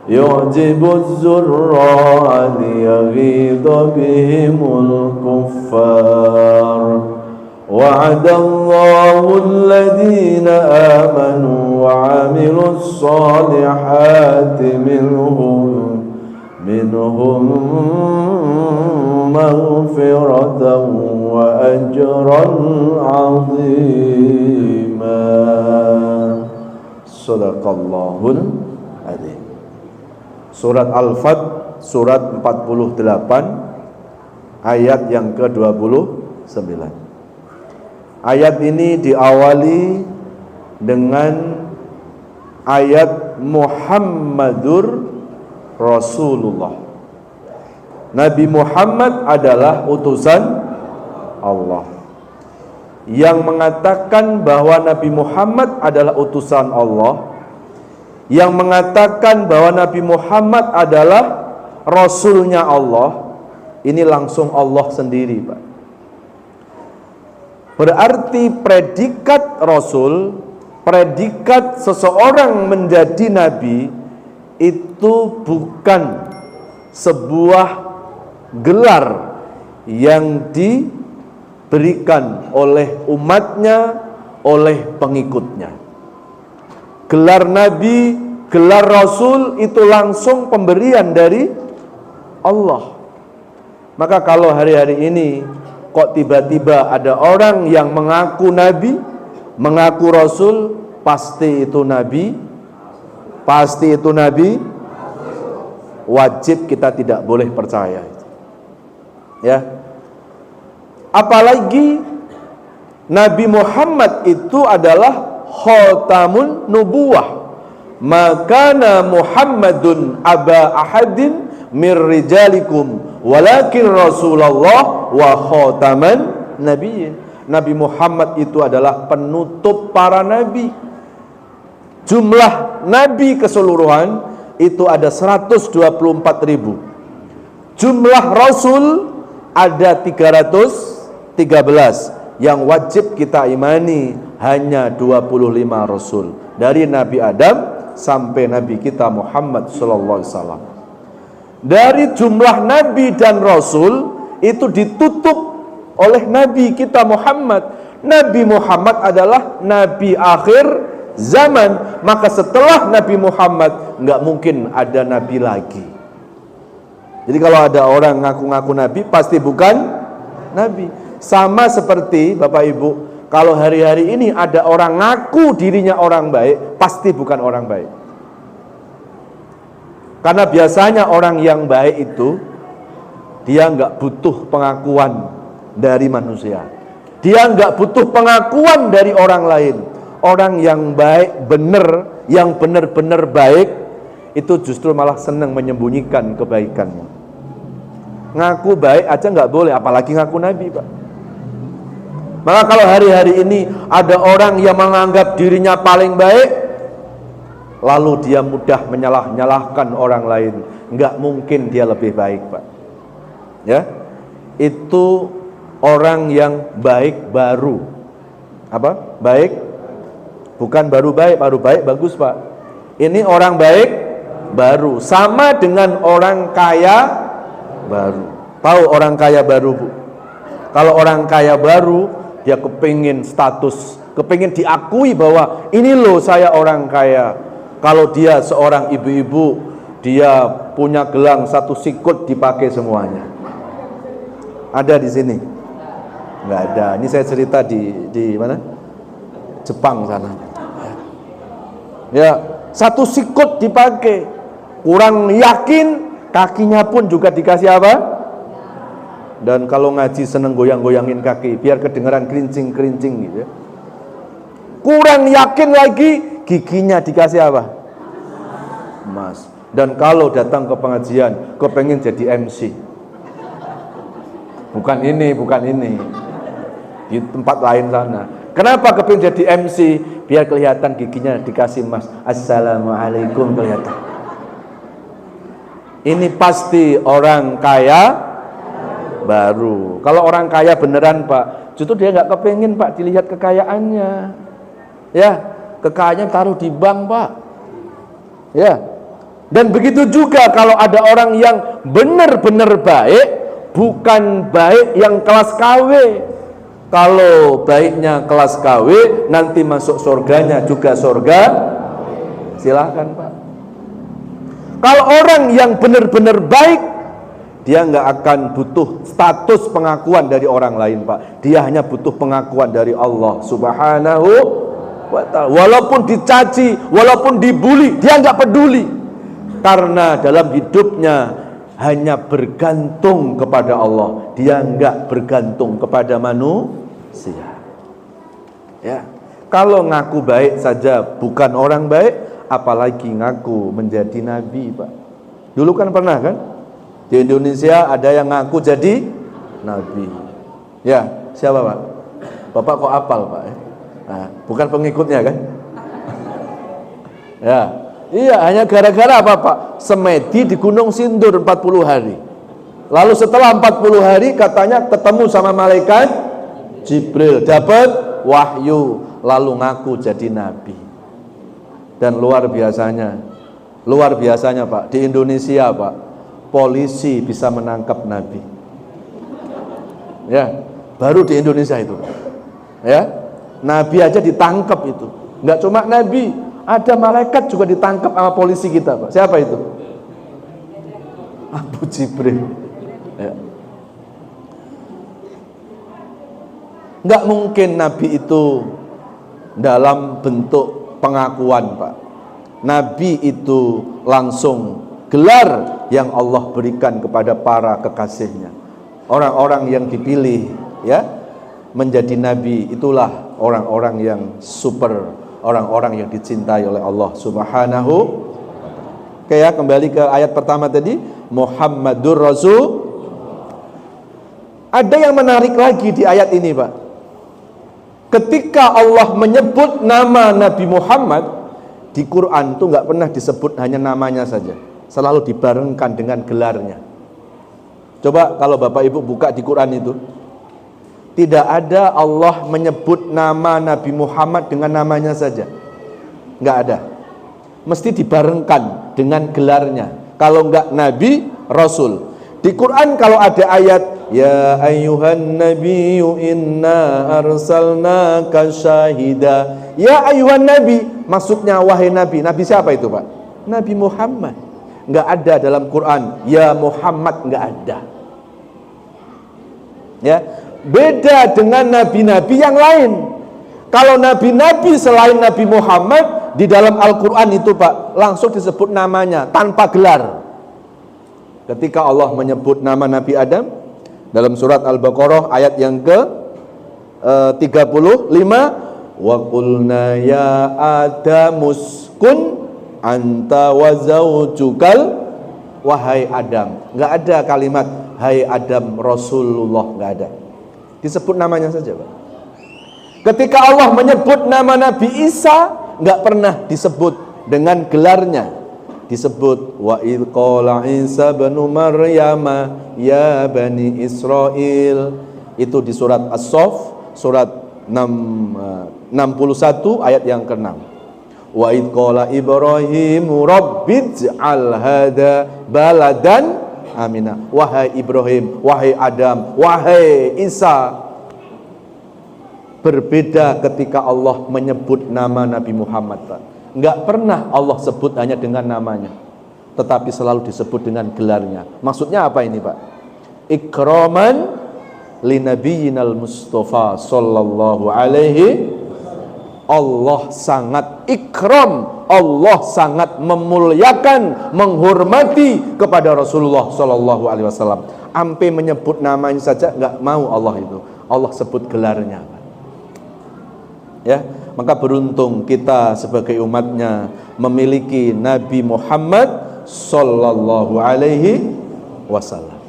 يعجب الزراع ليغيظ بهم الكفار wa'adallahu alladhina amanu wa 'amilus solihati minhum maghfiratan wa ajran 'azima. Shadaqallahul adzim. Surat Al-Fat, surat 48 ayat yang ke-29. Ayat ini diawali dengan ayat Muhammadur Rasulullah. Nabi Muhammad adalah utusan Allah. Yang mengatakan bahwa Nabi Muhammad adalah utusan Allah, yang mengatakan bahwa Nabi Muhammad adalah Rasulnya Allah, ini langsung Allah sendiri, Pak. Berarti predikat Rasul, predikat seseorang menjadi Nabi, itu bukan sebuah gelar yang diberikan oleh umatnya, oleh pengikutnya. Gelar Nabi, gelar Rasul itu langsung pemberian dari Allah. Maka kalau hari-hari ini kok tiba-tiba ada orang yang mengaku Nabi, mengaku Rasul, pasti itu Nabi, wajib kita tidak boleh percaya. Ya. Apalagi Nabi Muhammad itu adalah khatamun nubuwah. Makana Muhammadun aba ahadin mir rijalikum walakin Rasulullah wa khataman nabiyyin. Nabi Muhammad itu adalah penutup para nabi. Jumlah nabi keseluruhan itu ada 124.000. Jumlah rasul ada 313. Yang wajib kita imani hanya 25 rasul, dari Nabi Adam sampai Nabi kita Muhammad sallallahu alaihi wasallam. Dari jumlah nabi dan rasul itu ditutup oleh Nabi kita Muhammad. Nabi Muhammad adalah nabi akhir zaman, maka setelah Nabi Muhammad nggak mungkin ada nabi lagi. Jadi kalau ada orang ngaku-ngaku nabi, pasti bukan nabi. Sama seperti Bapak Ibu, kalau hari-hari ini ada orang ngaku dirinya orang baik, pasti bukan orang baik. Karena biasanya orang yang baik itu dia nggak butuh pengakuan dari manusia, dia nggak butuh pengakuan dari orang lain. Orang yang baik benar, yang benar-benar baik, itu justru malah senang menyembunyikan kebaikannya. Ngaku baik aja nggak boleh, apalagi ngaku nabi, Pak. Maka kalau hari-hari ini ada orang yang menganggap dirinya paling baik, lalu dia mudah menyalah-nyalahkan orang lain, nggak mungkin dia lebih baik, Pak. Ya, itu orang yang baik baru. Apa? Baik. Bukan baru baik bagus, Pak. Ini orang baik baru, sama dengan orang kaya baru. Tahu orang kaya baru, Bu? Kalau orang kaya baru, dia kepingin status, kepingin diakui bahwa ini loh saya orang kaya. Kalau dia seorang ibu-ibu, dia punya gelang 1 sikut dipakai semuanya. Ada di sini? Nggak ada. Ini saya cerita di mana? Jepang sana. Ya, 1 sikut dipakai. Kurang yakin, kakinya pun juga dikasih apa? Dan kalau ngaji seneng goyang-goyangin kaki, biar kedengaran kerincing-kerincing gitu ya. Kurang yakin lagi, giginya dikasih apa? Emas. Dan kalau datang ke pengajian, kepengen jadi MC. Bukan ini. Di tempat lain sana. Kenapa kepingin jadi MC? Biar kelihatan giginya dikasih emas. Assalamualaikum, kelihatan. Ini pasti orang kaya baru. Kalau orang kaya beneran, Pak, justru dia nggak kepingin, Pak, dilihat kekayaannya. Ya, kekayaannya taruh di bank, Pak. Ya. Dan begitu juga kalau ada orang yang benar-benar baik, bukan baik yang kelas KW. Kalau baiknya kelas KW, nanti masuk surganya juga surga, silahkan Pak. Kalau orang yang benar-benar baik, dia nggak akan butuh status pengakuan dari orang lain Pak. Dia hanya butuh pengakuan dari Allah Subhanahu wa ta'ala. Walaupun dicaci, walaupun dibully, dia nggak peduli. Karena dalam hidupnya hanya bergantung kepada Allah. Dia nggak bergantung kepada manusia. Ya, kalau ngaku baik saja bukan orang baik, apalagi ngaku menjadi nabi Pak. Dulu kan pernah kan? Di Indonesia ada yang ngaku jadi nabi. Ya, siapa Pak? Bapak kok apal Pak? Nah, bukan pengikutnya kan? Ya, iya, hanya gara-gara apa Pak? Semedi di Gunung Sindur 40 hari. Lalu setelah 40 hari katanya ketemu sama malaikat Jibril, dapat wahyu, lalu ngaku jadi nabi. Dan luar biasanya Pak, di Indonesia Pak, polisi bisa menangkap nabi. Ya, baru di Indonesia itu. Ya, nabi aja ditangkap itu. Enggak cuma nabi, ada malaikat juga ditangkap sama polisi kita Pak. Siapa itu? Abu Jibril. Ya. Enggak mungkin nabi itu dalam bentuk pengakuan Pak. Nabi itu langsung gelar yang Allah berikan kepada para kekasihnya. Orang-orang yang dipilih ya menjadi nabi, itulah orang-orang yang super, orang-orang yang dicintai oleh Allah Subhanahu. Oke ya, kembali ke ayat pertama tadi, Muhammadur Rasul. Ada yang menarik lagi di ayat ini Pak. Ketika Allah menyebut nama Nabi Muhammad di Quran itu nggak pernah disebut hanya namanya saja, selalu dibarengkan dengan gelarnya. Coba kalau Bapak Ibu buka di Quran itu, tidak ada Allah menyebut nama Nabi Muhammad dengan namanya saja, nggak ada. Mesti dibarengkan dengan gelarnya. Kalau nggak Nabi, Rasul. Di Quran kalau ada ayat ya ayyuhan nabiyyu inna arsalnaka syahida. Ya ayyuhan nabi, maksudnya wahai nabi. Nabi siapa itu Pak? Nabi Muhammad. Enggak ada dalam Quran ya Muhammad, enggak ada. Ya, beda dengan nabi-nabi yang lain. Kalau nabi-nabi selain Nabi Muhammad di dalam Al-Quran itu Pak, langsung disebut namanya tanpa gelar. Ketika Allah menyebut nama Nabi Adam dalam surat Al-Baqarah ayat yang ke 35, wa qulna ya adamuskun anta wa zaujukal, wahai Adam. Enggak ada kalimat hai Adam Rasulullah, enggak ada. Disebut namanya saja Pak. Ketika Allah menyebut nama Nabi Isa, enggak pernah disebut dengan gelarnya. Disebut wa idh qala Isa bin Maryam ya bani Israil. Itu di surat As-Saff surat 61 ayat yang ke-6. Wa idh qala Ibrahim rabbij'al hada baladan amina. Wahai Ibrahim, wahai Adam, wahai Isa. Berbeda ketika Allah menyebut nama Nabi Muhammad Pak. Enggak pernah Allah sebut hanya dengan namanya, tetapi selalu disebut dengan gelarnya. Maksudnya apa ini Pak? Ikraman li nabiyyinal Mustafa sallallahu alaihi. Allah sangat ikram, Allah sangat memuliakan, menghormati kepada Rasulullah sallallahu alaihi wasallam. Sampai menyebut namanya saja enggak mau Allah itu. Allah sebut gelarnya. Ya, maka beruntung kita sebagai umatnya memiliki Nabi Muhammad sallallahu alaihi wasallam.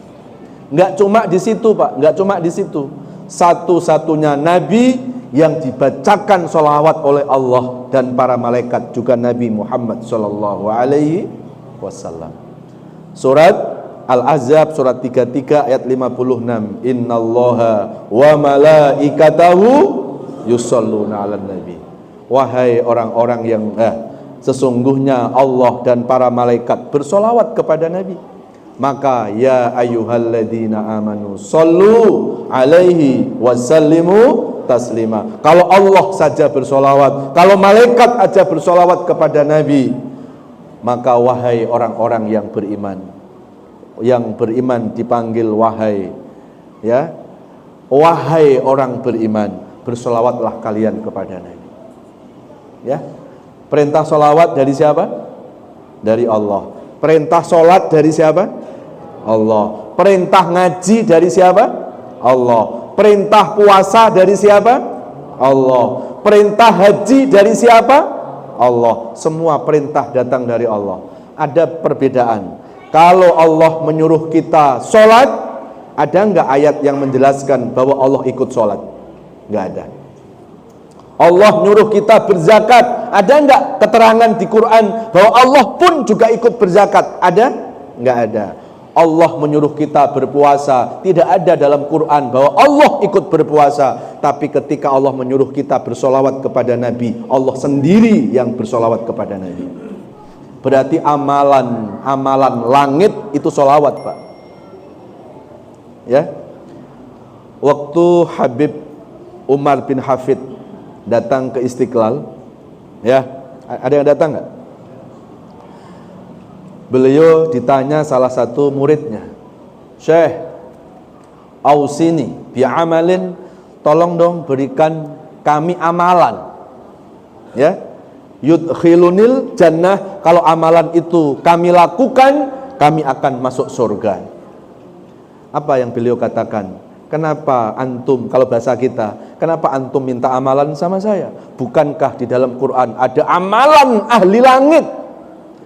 Enggak cuma di situ Pak, enggak cuma di situ. Satu-satunya nabi yang dibacakan sholawat oleh Allah dan para malaikat juga Nabi Muhammad sallallahu alaihi wasallam. Surat Al-Ahzab surat 33 ayat 56. Innallaha wa malaikatahu yusalluna 'alan nabi. Wahai orang-orang yang sesungguhnya Allah dan para malaikat bersolawat kepada Nabi. Maka ya ayyuhalladzina amanu sallu alaihi wasallimu taslima. Kalau Allah saja bersolawat, kalau malaikat aja bersolawat kepada Nabi, maka wahai orang-orang yang beriman dipanggil wahai, ya, wahai orang beriman, bersolawatlah kalian kepada Nabi. Ya, perintah solawat dari siapa? Dari Allah. Perintah solat dari siapa? Allah. Perintah ngaji dari siapa? Allah. Perintah puasa dari siapa? Allah. Perintah haji dari siapa? Allah. Semua perintah datang dari Allah. Ada perbedaan. Kalau Allah menyuruh kita sholat, ada nggak ayat yang menjelaskan bahwa Allah ikut sholat? Nggak ada. Allah nyuruh kita berzakat, ada nggak keterangan di Quran bahwa Allah pun juga ikut berzakat? Ada? Nggak ada. Allah menyuruh kita berpuasa, tidak ada dalam Quran bahwa Allah ikut berpuasa. Tapi ketika Allah menyuruh kita bersolawat kepada Nabi, Allah sendiri yang bersolawat kepada Nabi. Berarti amalan langit itu solawat, Pak. Ya. Waktu Habib Umar bin Hafid datang ke Istiqlal, ya, ada yang datang nggak? Beliau ditanya salah satu muridnya, Syekh, ausini bi'amalin, tolong dong berikan kami amalan, ya, yudkhilunil jannah, kalau amalan itu kami lakukan, kami akan masuk surga. Apa yang beliau katakan? Kenapa antum, kalau bahasa kita, kenapa antum minta amalan sama saya? Bukankah di dalam Quran ada amalan ahli langit?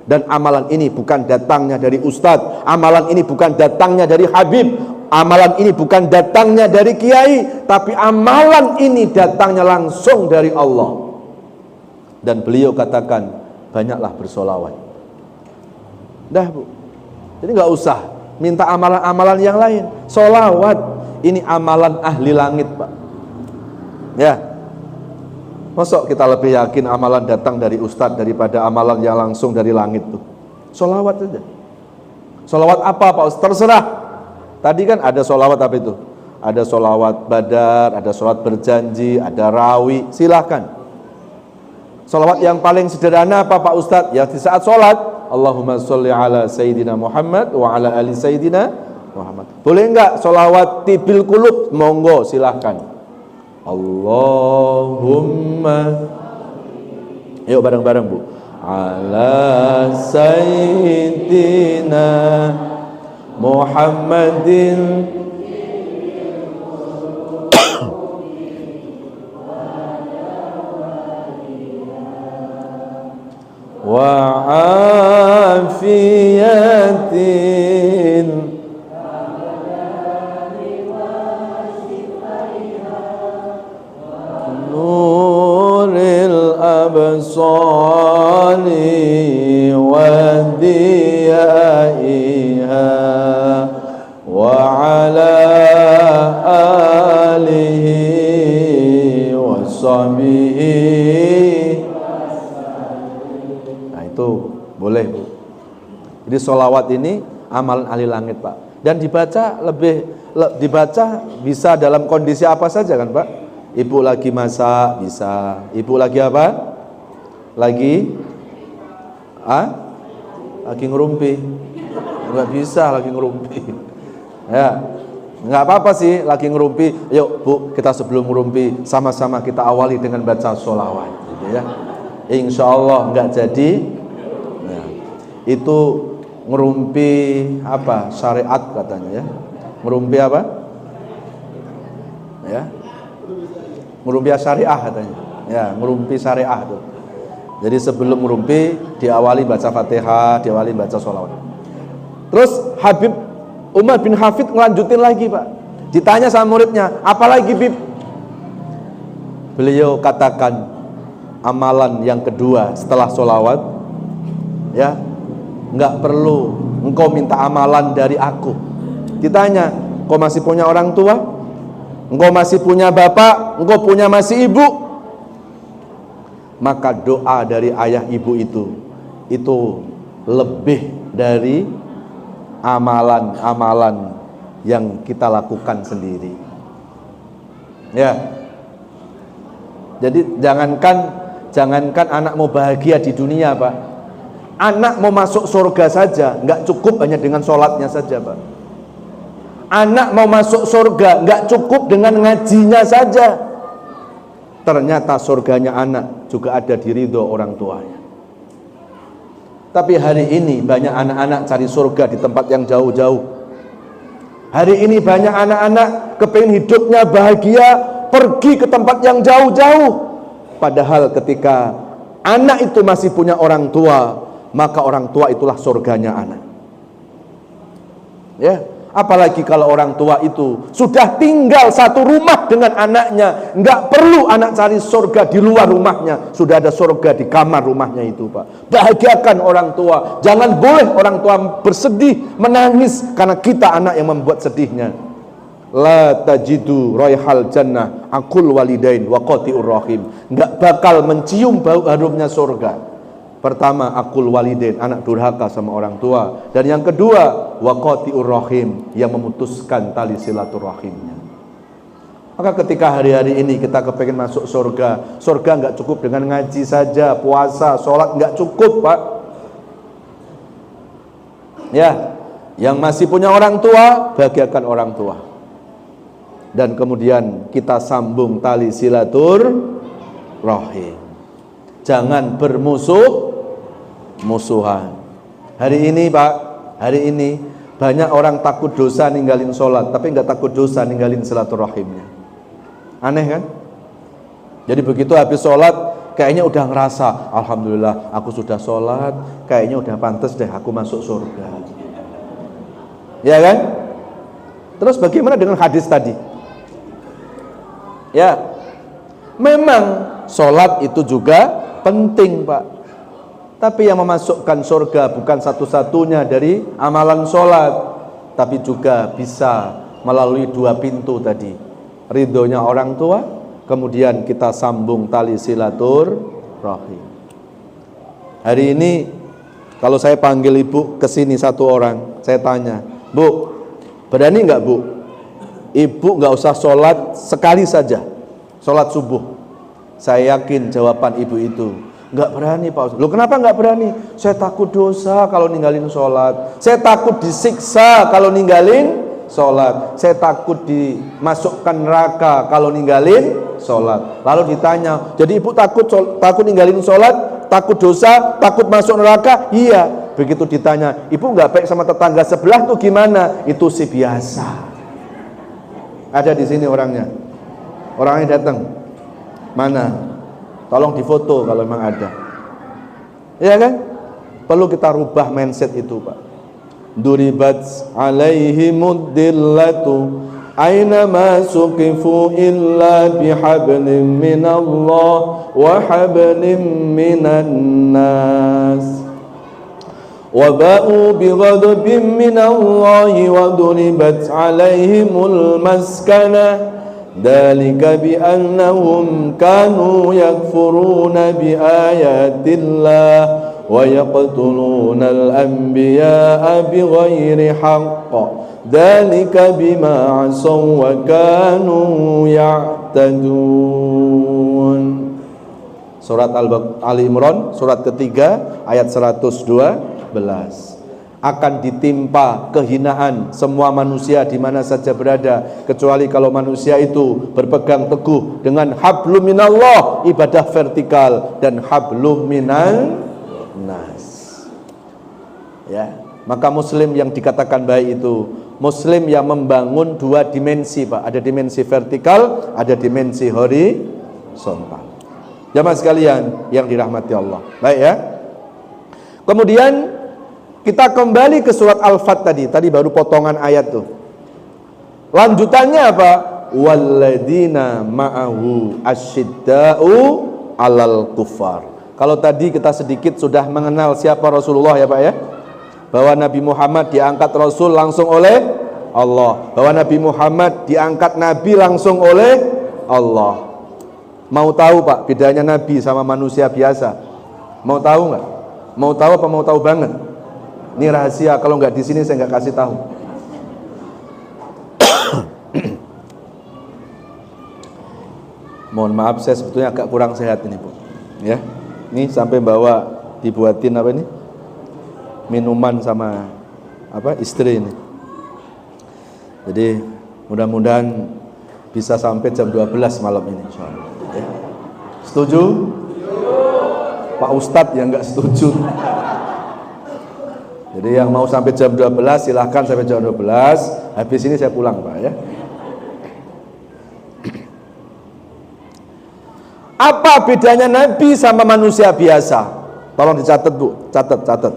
Dan amalan ini bukan datangnya dari ustadz, amalan ini bukan datangnya dari habib, amalan ini bukan datangnya dari kiai, tapi amalan ini datangnya langsung dari Allah. Dan beliau katakan, banyaklah bersolawat. Dah, Bu. Jadi nggak usah minta amalan-amalan yang lain. Solawat ini amalan ahli langit, Pak. Ya. Masuk kita lebih yakin amalan datang dari ustadz daripada amalan yang langsung dari langit tuh. Solawat saja. Solawat apa, Pak Ustadz? Terserah. Tadi kan ada solawat apa itu? Ada solawat badar, ada solawat berjanji, ada rawi. Silakan. Solawat yang paling sederhana apa, Pak Ustadz? Ya di saat solat, Allahumma sholli ala Sayyidina Muhammad wa ala ali Sayyidina Muhammad. Boleh enggak solawat tibil kulub? Monggo, silahkan. Allahumma, yuk bareng-bareng, Bu. Ala Sayyidina Muhammadin wa afiyatin nuril absari wa diyaiha wa ala alihi wa sahbihi. Nah itu boleh, Bu. Jadi sholawat ini amalan ahli langit, Pak. Dan dibaca dibaca bisa dalam kondisi apa saja kan, Pak? Ibu lagi masak bisa, ibu lagi apa? Lagi ngerumpi. Enggak bisa lagi ngerumpi. Ya, enggak apa-apa sih lagi ngerumpi. Yuk, Bu, kita sebelum ngerumpi sama-sama kita awali dengan baca sholawat, gitu ya. Insya Allah enggak jadi. Nah, itu ngerumpi apa? Syariat katanya ya. Ngerumpi apa? Ya. Ngerumpi syariah katanya. Ya, ngerumpi syariah tuh. Jadi sebelum ngerumpi diawali baca Fatihah, diawali baca sholawat. Terus Habib Umar bin Hafid ngelanjutin lagi, Pak. Ditanya sama muridnya, apalagi, Bib? Beliau katakan, amalan yang kedua setelah sholawat, ya, nggak perlu engkau minta amalan dari aku. Ditanya, engkau masih punya orang tua? Engkau masih punya bapak? Engkau punya masih ibu? Maka doa dari ayah ibu itu lebih dari amalan-amalan yang kita lakukan sendiri. Ya. Jadi jangankan anak mau bahagia di dunia, Pak. Anak mau masuk surga saja nggak cukup hanya dengan sholatnya saja, Pak. Anak mau masuk surga nggak cukup dengan ngajinya saja. Ternyata surganya anak juga ada di ridho orang tuanya. Tapi hari ini banyak anak-anak cari surga di tempat yang jauh-jauh. Hari ini banyak anak-anak kepingin hidupnya bahagia, pergi ke tempat yang jauh-jauh. Padahal ketika anak itu masih punya orang tua, maka orang tua itulah surganya anak. Ya, apalagi kalau orang tua itu sudah tinggal satu rumah dengan anaknya, nggak perlu anak cari surga di luar rumahnya, sudah ada surga di kamar rumahnya itu, Pak. Bahagiakan orang tua, jangan boleh orang tua bersedih, menangis karena kita anak yang membuat sedihnya. La tajidu raihal jannah aqul walidain wa qati'ur rahim. Nggak bakal mencium bau harumnya surga. Pertama, aqul walidain, anak durhaka sama orang tua. Dan yang kedua, wa qati'ur rahim, yang memutuskan tali silaturahimnya. Maka ketika hari-hari ini kita kepengen masuk surga, surga nggak cukup dengan ngaji saja, puasa, sholat nggak cukup, Pak. Ya, yang masih punya orang tua, bahagiakan orang tua. Dan kemudian kita sambung tali silaturahim. Jangan bermusuhan. Hari ini, Pak, hari ini banyak orang takut dosa ninggalin sholat, tapi nggak takut dosa ninggalin silaturahimnya. Aneh kan? Jadi begitu habis sholat, kayaknya udah ngerasa, alhamdulillah aku sudah sholat, kayaknya udah pantas deh aku masuk surga. Ya kan? Terus bagaimana dengan hadis tadi? Ya, memang sholat itu juga penting, Pak. Tapi yang memasukkan surga bukan satu-satunya dari amalan sholat, tapi juga bisa melalui dua pintu tadi. Ridhonya orang tua, kemudian kita sambung tali silaturahim. Hari ini kalau saya panggil ibu ke sini satu orang, saya tanya, Bu, berani nggak Bu? Ibu nggak usah sholat sekali saja, sholat subuh. Saya yakin jawaban ibu itu, nggak berani Pak Ustaz. Loh kenapa nggak berani? Saya takut dosa kalau ninggalin sholat. Saya takut disiksa kalau ninggalin sholat. Saya takut dimasukkan neraka kalau ninggalin sholat. Lalu ditanya, jadi ibu takut ninggalin sholat, takut dosa, takut masuk neraka? Iya. Begitu ditanya, ibu nggak baik sama tetangga sebelah tuh gimana? Itu sih biasa. Ada di sini orangnya. Orangnya datang. Mana? Tolong difoto kalau memang ada. Iya kan? Perlu kita rubah mindset itu, Pak. Duribat alaihimud dillatu aina ma suqifu illa bihablin minallah wa hablin minan nas. وَبَاءُوا بِغَضَبٍ مِّنَ اللَّهِ وَضُرِبَتْ عَلَيْهِمُ الْمَسْكَنَةُ ذَلِكَ بِأَنَّهُمْ كَانُوا يَكْفُرُونَ بِآيَاتِ اللَّهِ وَيَقْتُلُونَ الْأَنبِيَاءَ بِغَيْرِ حَقٍّ ذَلِكَ بِمَا عَصَوْا وَكَانُوا يَعْتَدُونَ. Surat Ali Imran, surat ketiga, ayat 112. Akan ditimpa kehinaan semua manusia di mana saja berada, kecuali kalau manusia itu berpegang teguh dengan hablum minallah, ibadah vertikal, dan hablum minan nas. Ya, maka muslim yang dikatakan baik itu muslim yang membangun dua dimensi, Pak. Ada dimensi vertikal, ada dimensi horizontal. Jamaah sekalian yang dirahmati Allah. Baik ya. Kemudian kita kembali ke surat Al-Fat tadi baru potongan ayat tuh. Lanjutannya apa? Walladzina ma'ahu asyidda'u 'alal kuffar. Kalau tadi kita sedikit sudah mengenal siapa Rasulullah ya, Pak ya. Bahwa Nabi Muhammad diangkat Rasul langsung oleh Allah. Bahwa Nabi Muhammad diangkat Nabi langsung oleh Allah. Mau tahu Pak bedanya Nabi sama manusia biasa? Mau tahu nggak? Mau tahu apa mau tahu banget? Ini rahasia, kalau nggak di sini saya nggak kasih tahu. Mohon maaf, saya sebetulnya agak kurang sehat ini, Bu. Ya, ini sampai bawa dibuatin apa ini? Minuman sama apa istri ini. Jadi mudah-mudahan bisa sampai jam 12 malam ini, insyaallah. Ya. Setuju? Pak Ustadz yang nggak setuju. Jadi yang mau sampai jam 12 silahkan sampai jam 12. Habis ini saya pulang, Pak, ya. Apa bedanya Nabi sama manusia biasa? Tolong dicatat, Bu, catat.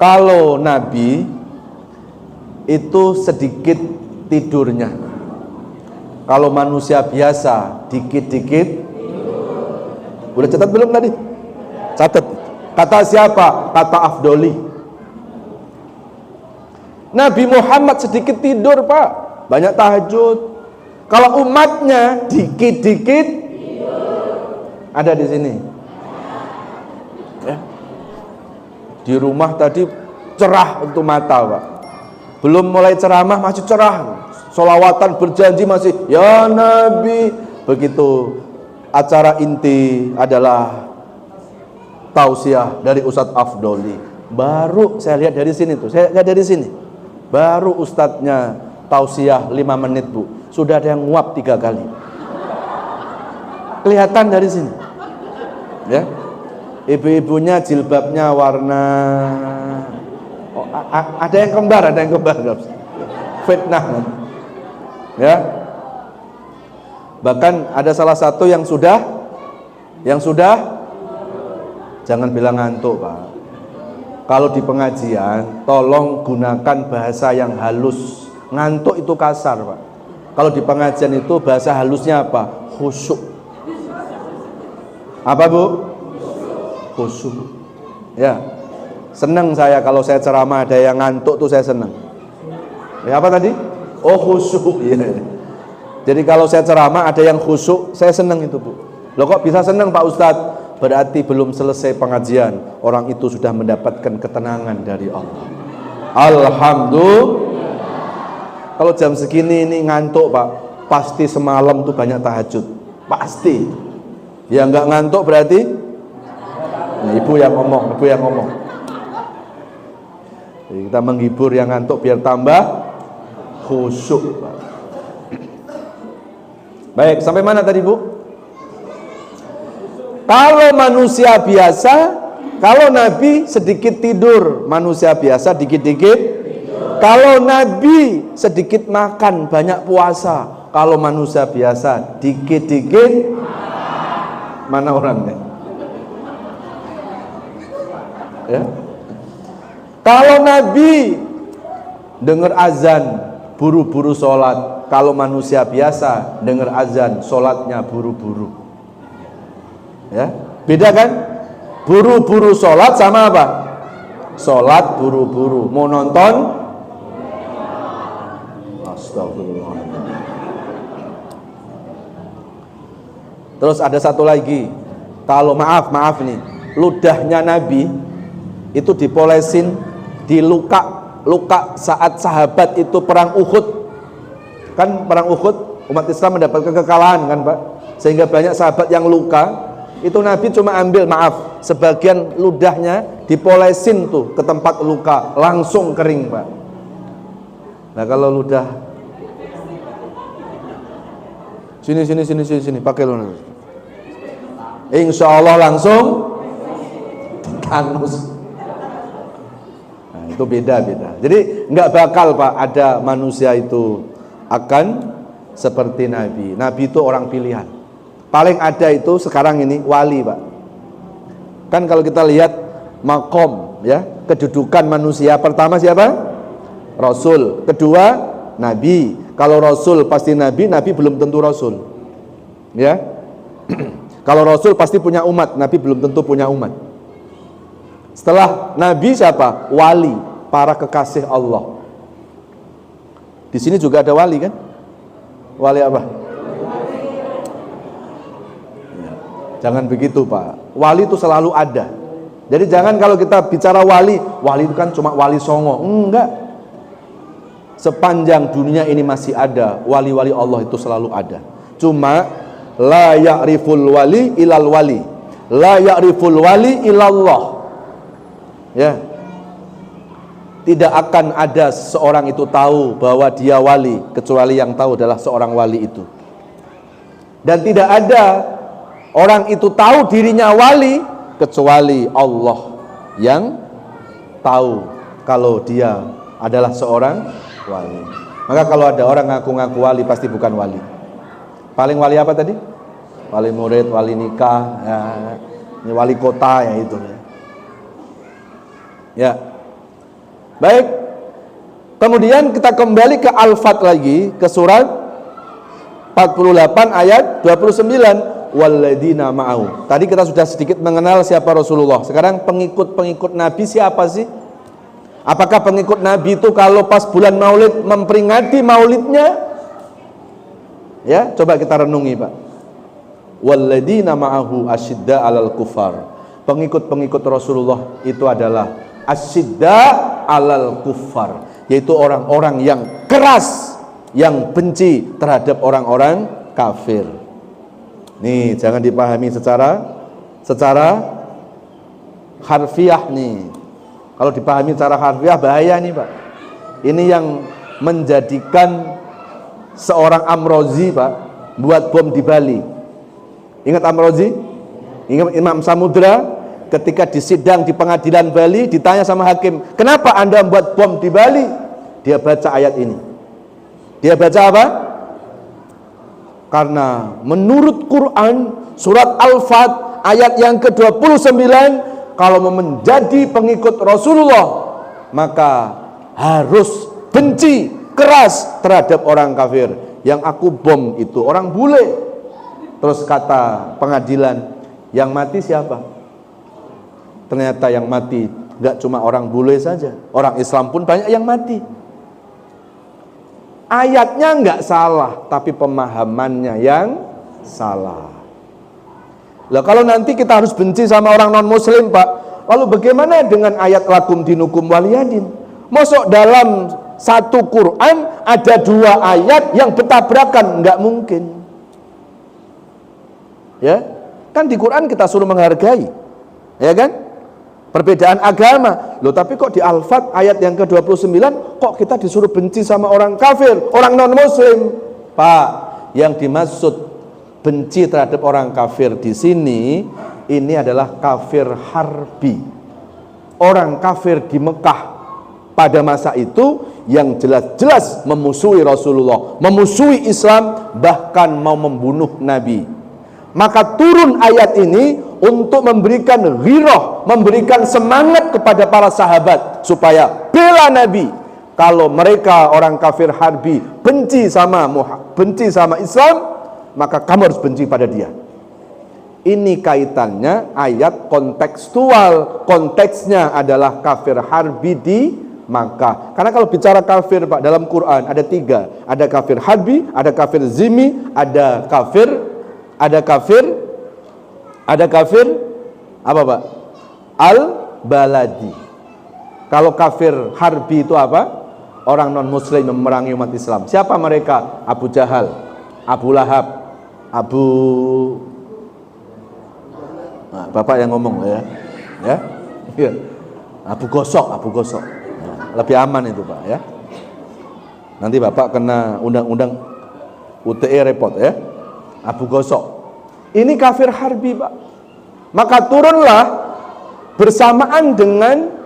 Kalau Nabi itu sedikit tidurnya. Kalau manusia biasa dikit-dikit. Udah catat belum tadi? Catat. Kata siapa? Kata Afdoli. Nabi Muhammad sedikit tidur, Pak. Banyak tahajud. Kalau umatnya dikit-dikit ada di sini. Ya. Di rumah tadi cerah untuk mata, Pak. Belum mulai ceramah masih cerah. Sholawatan berjanji masih ya Nabi. Begitu acara inti adalah tausiah dari Ustadz Afdoli. Baru saya lihat dari sini tuh. Saya lihat dari sini. Baru ustadznya tausiah 5 menit, Bu. Sudah ada yang nguap 3 kali. Kelihatan dari sini. Ya. Ibu-ibunya jilbabnya warna ada yang kembar, fitnah. Ya. Bahkan ada salah satu yang sudah jangan bilang ngantuk, Pak. Kalau di pengajian tolong gunakan bahasa yang halus. Ngantuk itu kasar, Pak. Kalau di pengajian itu bahasa halusnya apa? Khusyuk. Apa, Bu? Khusyuk. Ya. Senang saya kalau saya ceramah ada yang ngantuk tuh saya senang. Ya, apa tadi? Oh, khusyuk. Ya. Jadi kalau saya ceramah ada yang khusyuk, saya senang itu, Bu. Loh kok bisa senang, Pak Ustadz? Berarti belum selesai pengajian, orang itu sudah mendapatkan ketenangan dari Allah. Alhamdulillah. Kalau jam segini ini ngantuk, Pak, pasti semalam tuh banyak tahajud. Pasti. Ya nggak ngantuk berarti nah, ibu yang ngomong. Jadi kita menghibur yang ngantuk biar tambah khusyuk, Pak. Baik, sampai mana tadi, Bu? Kalau manusia biasa, kalau Nabi sedikit tidur, manusia biasa dikit-dikit. Kalau Nabi sedikit makan, banyak puasa. Kalau manusia biasa dikit-dikit. Mana orangnya? Ya. Kalau Nabi dengar azan, buru-buru sholat. Kalau manusia biasa dengar azan, sholatnya buru-buru. Ya, beda kan? Buru-buru sholat sama apa? Sholat buru-buru. Mau nonton? Astagfirullah. Terus ada satu lagi. Kalau maaf nih, ludahnya Nabi itu dipolesin di luka saat sahabat itu perang Uhud. Kan perang Uhud umat Islam mendapatkan kekalahan kan, Pak? Sehingga banyak sahabat yang luka. Itu Nabi cuma ambil sebagian ludahnya dipolesin tuh ke tempat luka, langsung kering, Pak. Nah, kalau ludah sini pakai lu. Insya Allah langsung kanus. Nah, itu beda. Jadi nggak bakal, Pak, ada manusia itu akan seperti Nabi. Nabi itu orang pilihan. Paling ada itu sekarang ini wali, Pak. Kan kalau kita lihat makom, ya, kedudukan manusia pertama siapa? Rasul. Kedua Nabi. Kalau Rasul pasti Nabi belum tentu Rasul. Ya. Kalau Rasul pasti punya umat, Nabi belum tentu punya umat. Setelah Nabi siapa? Wali, para kekasih Allah. Di sini juga ada wali kan? Wali apa? Ya. Jangan begitu, Pak. Wali itu selalu ada. Jadi jangan kalau kita bicara wali itu kan cuma wali songo. Enggak. Sepanjang dunia ini masih ada, wali-wali Allah itu selalu ada. Cuma la ya'riful wali ilal wali. La ya'riful wali ilallah. Ya. Tidak akan ada seorang itu tahu bahwa dia wali kecuali yang tahu adalah seorang wali itu. Dan tidak ada orang itu tahu dirinya wali kecuali Allah yang tahu kalau dia adalah seorang wali. Maka kalau ada orang ngaku-ngaku wali pasti bukan wali. Paling wali apa tadi? Wali murid, wali nikah, ya, ini wali kota ya itu. Ya. Baik. Kemudian kita kembali ke Al-Fat lagi, ke surat 48 ayat 29. Walladzina ma'ahu. Tadi kita sudah sedikit mengenal siapa Rasulullah. Sekarang pengikut-pengikut Nabi siapa sih? Apakah pengikut Nabi itu kalau pas bulan Maulid memperingati Maulidnya? Ya, coba kita renungi, Pak. Walladzina ma'ahu asyidda 'alal kufar. Pengikut-pengikut Rasulullah itu adalah asyidda 'alal kufar, yaitu orang-orang yang keras, yang benci terhadap orang-orang kafir. Nih, jangan dipahami secara harfiah nih. Kalau dipahami secara harfiah bahaya nih, Pak. Ini yang menjadikan seorang Amrozi, Pak, buat bom di Bali. Ingat Amrozi? Ingat Imam Samudra ketika disidang di pengadilan Bali ditanya sama hakim, "Kenapa Anda membuat bom di Bali?" Dia baca ayat ini. Dia baca apa? Karena menurut Quran surat Al-Fat ayat yang ke-29, kalau mau menjadi pengikut Rasulullah maka harus benci keras terhadap orang kafir. Yang aku bom itu orang bule. Terus kata pengadilan, yang mati siapa? Ternyata yang mati gak cuma orang bule saja, orang Islam pun banyak yang mati. Ayatnya nggak salah, tapi pemahamannya yang salah. Lah kalau nanti kita harus benci sama orang non muslim, Pak, lalu bagaimana dengan ayat lakum dinukum waliyadin? Masuk dalam satu Quran ada dua ayat yang bertabrakan? Nggak mungkin. Ya, kan di Quran kita suruh menghargai, ya kan? Perbedaan agama. Loh, tapi kok di Al-Fat ayat yang ke-29 kok kita disuruh benci sama orang kafir, orang non-muslim? Pak, yang dimaksud benci terhadap orang kafir di sini ini adalah kafir harbi. Orang kafir di Mekah pada masa itu yang jelas-jelas memusuhi Rasulullah, memusuhi Islam, bahkan mau membunuh Nabi. Maka turun ayat ini untuk memberikan ghirah, memberikan semangat kepada para sahabat supaya bela Nabi. Kalau mereka orang kafir harbi benci sama Islam, maka kamu harus benci pada dia. Ini kaitannya ayat kontekstual. Konteksnya adalah kafir harbi di Makkah. Karena kalau bicara kafir, Pak, dalam Quran ada tiga. Ada kafir harbi, ada kafir zimmi, ada kafir apa, Pak? Al-baladi. Kalau kafir harbi itu apa? Orang non muslim memerangi umat Islam. Siapa mereka? Abu Jahal, Abu Lahab, nah, Bapak yang ngomong ya. Ya. Abu Gosok. Nah, lebih aman itu, Pak, ya. Nanti Bapak kena undang-undang UTE repot ya. Abu Gosok. Ini kafir harbi, Pak. Maka turunlah bersamaan dengan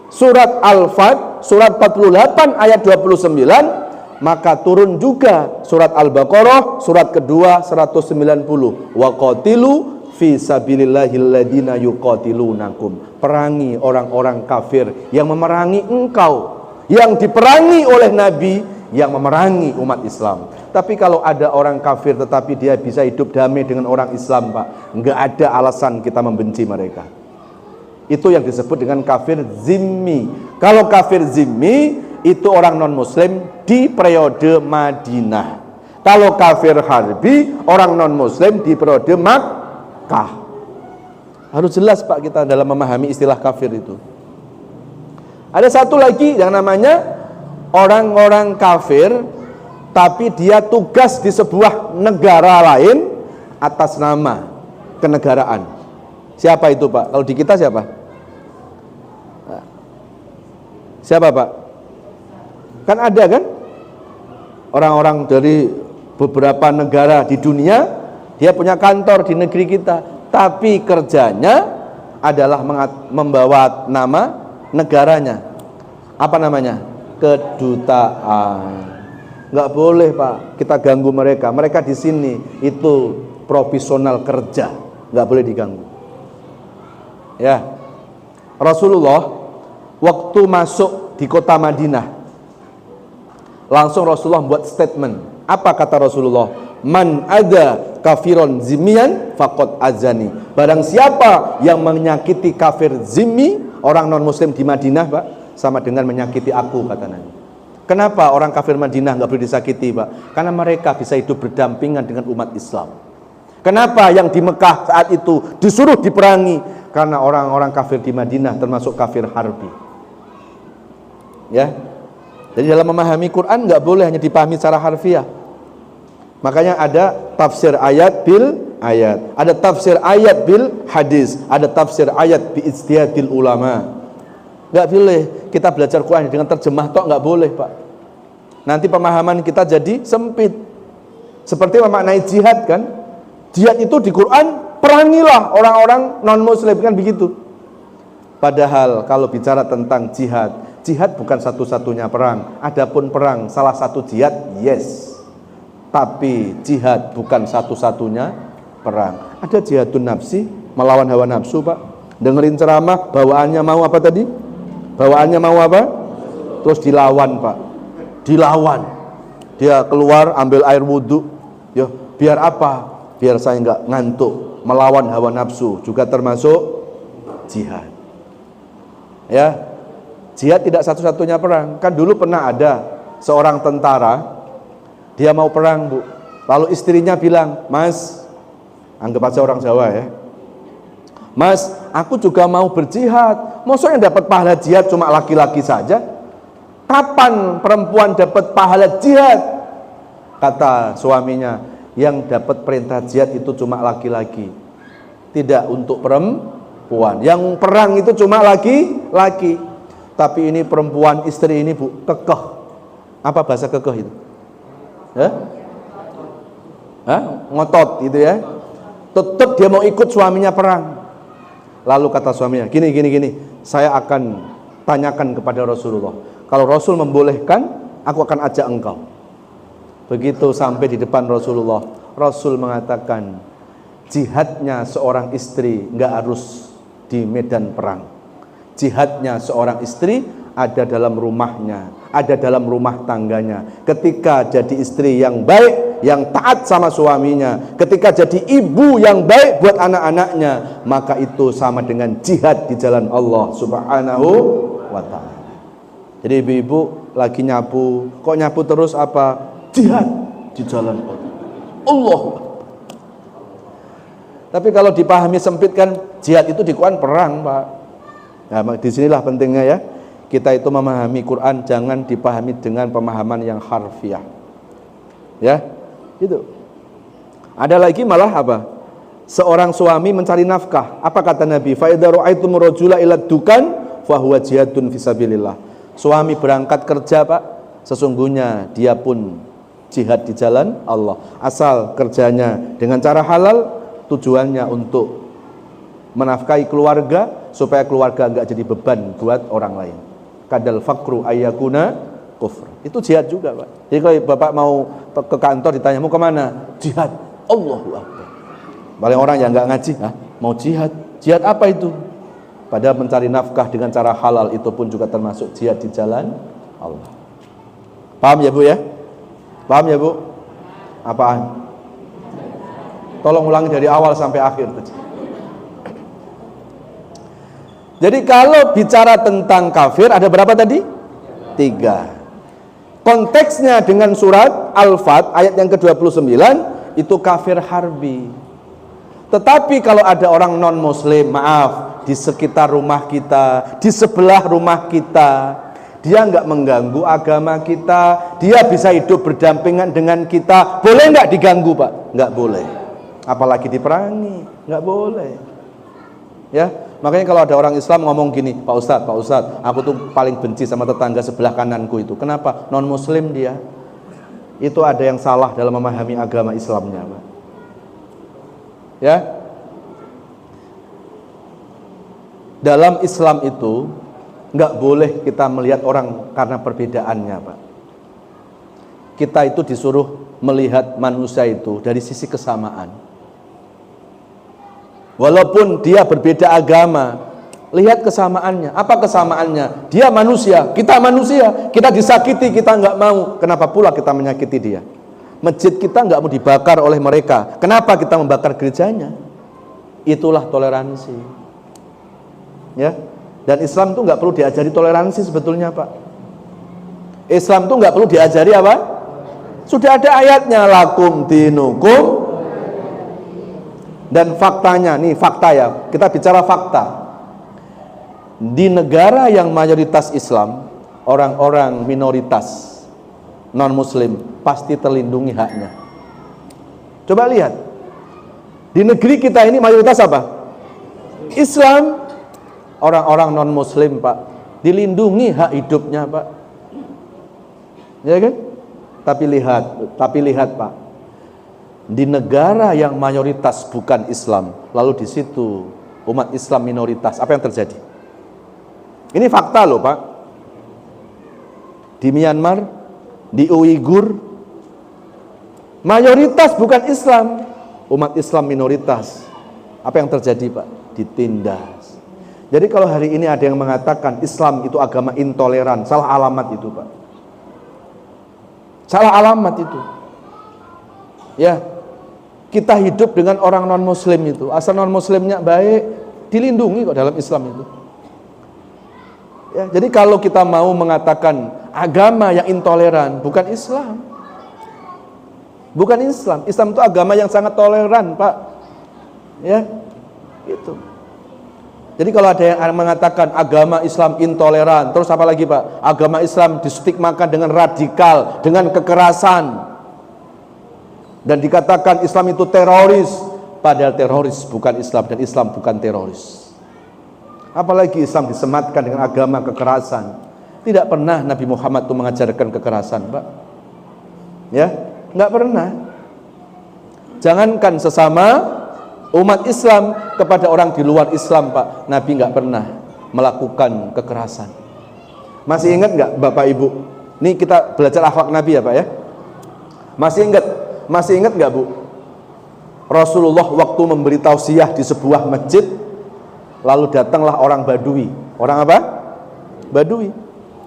surat Al-Fat, surat 48 ayat 29, maka turun juga surat Al-Baqarah, surat kedua 190. Wa qatilu fi sabilillahil ladzina yuqatilunakum. Perangi orang-orang kafir yang memerangi engkau, yang diperangi oleh Nabi, yang memerangi umat Islam. Tapi kalau ada orang kafir tetapi dia bisa hidup damai dengan orang Islam, Pak, nggak ada alasan kita membenci mereka. Itu yang disebut dengan kafir zimmi. Kalau kafir zimmi itu orang non muslim di periode Madinah. Kalau kafir harbi orang non muslim di periode Makkah. Harus jelas Pak kita dalam memahami istilah kafir itu. Ada satu lagi yang namanya orang-orang kafir, tapi dia tugas di sebuah negara lain atas nama kenegaraan. Siapa itu Pak? Kalau di kita siapa? Siapa Pak? Kan ada kan? Orang-orang dari beberapa negara di dunia, dia punya kantor di negeri kita, tapi kerjanya adalah membawa nama negaranya. Apa namanya? Kedutaan. Nggak boleh Pak, kita ganggu mereka. Mereka di sini itu profesional kerja, nggak boleh diganggu. Ya, Rasulullah waktu masuk di kota Madinah, langsung Rasulullah buat statement. Apa kata Rasulullah? Man ada kafiron zimian faqad azani. Barang siapa yang menyakiti kafir zimmi, orang non muslim di Madinah Pak, sama dengan menyakiti aku, kata Nabi. Kenapa orang kafir Madinah nggak boleh disakiti Pak? Karena mereka bisa hidup berdampingan dengan umat Islam. Kenapa yang di Mekah saat itu disuruh diperangi? Karena orang-orang kafir di Madinah termasuk kafir harbi. Ya, jadi dalam memahami Quran nggak boleh hanya dipahami secara harfiah. Makanya ada tafsir ayat bil ayat, ada tafsir ayat bil hadis, ada tafsir ayat bi ijtihadil ulama. Nggak boleh kita belajar Quran dengan terjemah tok, nggak boleh Pak. Nanti pemahaman kita jadi sempit. Seperti memaknai jihad kan? Jihad itu di Quran, perangilah orang-orang non muslim kan begitu. Padahal kalau bicara tentang jihad, jihad bukan satu-satunya perang. Adapun perang salah satu jihad, yes. Tapi jihad bukan satu-satunya perang. Ada jihadun nafsi, melawan hawa nafsu Pak. Dengerin ceramah, bawaannya mau apa tadi? Bawaannya mau apa? Terus dilawan Pak. Dilawan. Dia keluar ambil air wudhu. Ya, biar apa? Biar saya nggak ngantuk. Melawan hawa nafsu juga termasuk jihad. Ya, jihad tidak satu-satunya perang. Kan dulu pernah ada seorang tentara, dia mau perang Bu. Lalu istrinya bilang, Mas, anggap aja orang Jawa ya, Mas, aku juga mau berjihad. Maksudnya dapat pahala jihad cuma laki-laki saja? Kapan perempuan dapat pahala jihad? Kata suaminya, yang dapat perintah jihad itu cuma laki-laki, tidak untuk perempuan. Yang perang itu cuma laki-laki. Tapi ini perempuan, istri ini Bu, kekeh. Apa bahasa kekeh itu? Ngotot gitu ya. Tetap dia mau ikut suaminya perang. Lalu kata suaminya, gini, saya akan tanyakan kepada Rasulullah. Kalau Rasul membolehkan, aku akan ajak engkau. Begitu sampai di depan Rasulullah, Rasul mengatakan, jihadnya seorang istri nggak harus di medan perang. Jihadnya seorang istri ada dalam rumahnya, ada dalam rumah tangganya. Ketika jadi istri yang baik, yang taat sama suaminya, ketika jadi ibu yang baik buat anak-anaknya, maka itu sama dengan jihad di jalan Allah Subhanahu wa ta'ala. Jadi ibu-ibu lagi nyapu, kok nyapu terus apa? Jihad di jalan Allah. Tapi kalau dipahami sempit kan, jihad itu di Quran perang Pak. Nah, disinilah pentingnya ya, kita itu memahami Quran jangan dipahami dengan pemahaman yang harfiah. Ya, itu. Ada lagi malah apa? Seorang suami mencari nafkah. Apa kata Nabi? Fa idza ra'aitum rajula ila dukan fa huwa jihadun fisabilillah. Suami berangkat kerja Pak, sesungguhnya dia pun jihad di jalan Allah. Asal kerjanya dengan cara halal, tujuannya untuk menafkahi keluarga supaya keluarga enggak jadi beban buat orang lain. Kadal fakru ayyakuna kufr. Itu jihad juga Pak. Jadi kalau Bapak mau ke kantor ditanya mau kemana? Jihad. Allahu Akbar. Paling orang yang enggak ngaji, mau jihad. Jihad apa itu? Padahal mencari nafkah dengan cara halal itu pun juga termasuk jihad di jalan Allah. Paham ya Bu ya? Paham ya Bu? Apaan? Tolong ulangi dari awal sampai akhir. Jadi kalau bicara tentang kafir ada berapa tadi? 3. Konteksnya dengan surat Al-Fat ayat yang ke-29 itu kafir harbi. Tetapi kalau ada orang non-muslim, maaf, di sekitar rumah kita, di sebelah rumah kita, dia nggak mengganggu agama kita, dia bisa hidup berdampingan dengan kita, boleh nggak diganggu, Pak? Nggak boleh. Apalagi diperangi, nggak boleh. Ya, makanya kalau ada orang Islam ngomong gini, Pak Ustadz, aku tuh paling benci sama tetangga sebelah kananku itu. Kenapa? Non-muslim dia. Itu ada yang salah dalam memahami agama Islamnya, Pak. Ya, dalam Islam itu nggak boleh kita melihat orang karena perbedaannya, Pak. Kita itu disuruh melihat manusia itu dari sisi kesamaan. Walaupun dia berbeda agama, lihat kesamaannya. Apa kesamaannya? Dia manusia, kita manusia. Kita disakiti, kita nggak mau. Kenapa pula kita menyakiti dia? Masjid kita nggak mau dibakar oleh mereka. Kenapa kita membakar gerejanya? Itulah toleransi. Ya. Dan Islam itu nggak perlu diajari toleransi sebetulnya, Pak. Islam itu nggak perlu diajari apa? Sudah ada ayatnya, lakum dinukum. Dan faktanya, nih fakta ya, kita bicara fakta. Di negara yang mayoritas Islam, orang-orang minoritas non-muslim pasti terlindungi haknya. Coba lihat, di negeri kita ini mayoritas apa? Islam. Orang-orang non-muslim, Pak, dilindungi hak hidupnya, Pak. Ya kan? Tapi lihat, Pak, di negara yang mayoritas bukan Islam, lalu di situ umat Islam minoritas, apa yang terjadi? Ini fakta loh, Pak. Di Myanmar, di Uighur, mayoritas bukan Islam, umat Islam minoritas. Apa yang terjadi, Pak? Ditindas. Jadi kalau hari ini ada yang mengatakan Islam itu agama intoleran, salah alamat itu, Pak. Salah alamat itu. Ya, kita hidup dengan orang non-muslim itu, asal non-muslimnya baik, dilindungi kok dalam Islam itu. Ya, jadi kalau kita mau mengatakan agama yang intoleran, bukan Islam. Bukan Islam. Islam itu agama yang sangat toleran, Pak. Ya, gitu. Jadi kalau ada yang mengatakan agama Islam intoleran, terus apa lagi, Pak? Agama Islam distigmakan dengan radikal, dengan kekerasan, dan dikatakan Islam itu teroris, padahal teroris bukan Islam dan Islam bukan teroris. Apalagi Islam disematkan dengan agama kekerasan. Tidak pernah Nabi Muhammad itu mengajarkan kekerasan, Pak. Ya, nggak pernah. Jangankan sesama umat Islam kepada orang di luar Islam, Pak, Nabi nggak pernah melakukan kekerasan. Masih ingat nggak, Bapak Ibu? Ini kita belajar akhlak Nabi ya, Pak ya. Masih ingat nggak, Bu? Rasulullah waktu memberi tausiah di sebuah masjid, lalu datanglah orang Badui. Orang apa? Badui.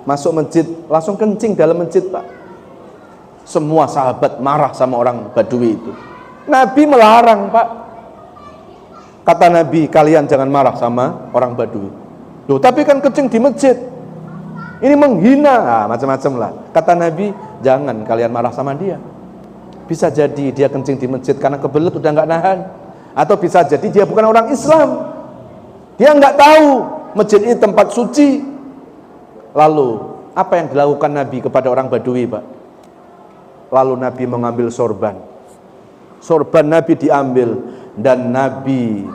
Masuk masjid, langsung kencing dalam masjid, Pak. Semua sahabat marah sama orang Badui itu. Nabi melarang, Pak. Kata Nabi, kalian jangan marah sama orang Badui. Loh, tapi kan kencing di masjid. Ini menghina, macam-macam lah. Kata Nabi, jangan kalian marah sama dia. Bisa jadi dia kencing di masjid karena kebelet udah nggak nahan. Atau bisa jadi dia bukan orang Islam. Dia nggak tahu masjid ini tempat suci. Lalu, apa yang dilakukan Nabi kepada orang Badui, Pak? Lalu Nabi mengambil sorban. Sorban Nabi diambil. Dan Nabi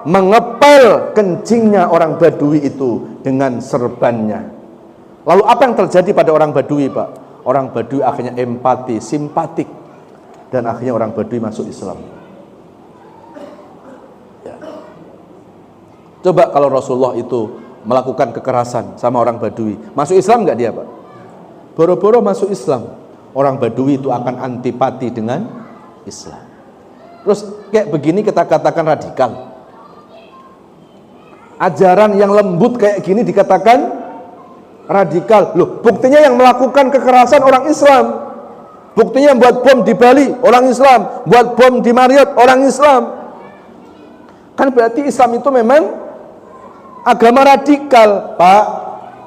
mengepel kencingnya orang Badui itu dengan serbannya. Lalu apa yang terjadi pada orang Badui, Pak? Orang Badui akhirnya empati, simpatik, dan akhirnya orang Badui masuk Islam. Ya. Coba kalau Rasulullah itu melakukan kekerasan sama orang Badui, masuk Islam nggak dia, Pak? Boro-boro masuk Islam, orang Badui itu akan antipati dengan Islam. Terus kayak begini kita katakan radikal. Ajaran yang lembut kayak gini dikatakan radikal. Loh, buktinya yang melakukan kekerasan orang Islam. Buktinya buat bom di Bali orang Islam, buat bom di Marriott orang Islam. Kan berarti Islam itu memang agama radikal, Pak.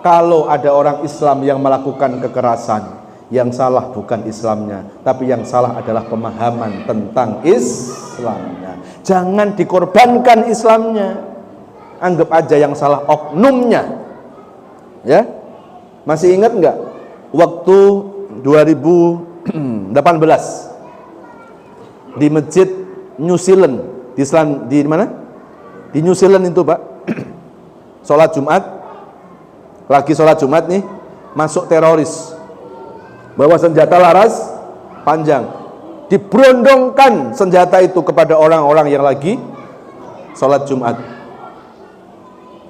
Kalau ada orang Islam yang melakukan kekerasan, yang salah bukan Islamnya, tapi yang salah adalah pemahaman tentang Islam. Islamnya. Jangan dikorbankan Islamnya. Anggap aja yang salah oknumnya. Ya. Masih ingat enggak waktu 2018 di Masjid New Zealand di mana? Di New Zealand itu, Pak. Sholat Jumat nih, masuk teroris bawa senjata laras panjang, diberondongkan senjata itu kepada orang-orang yang lagi sholat Jumat,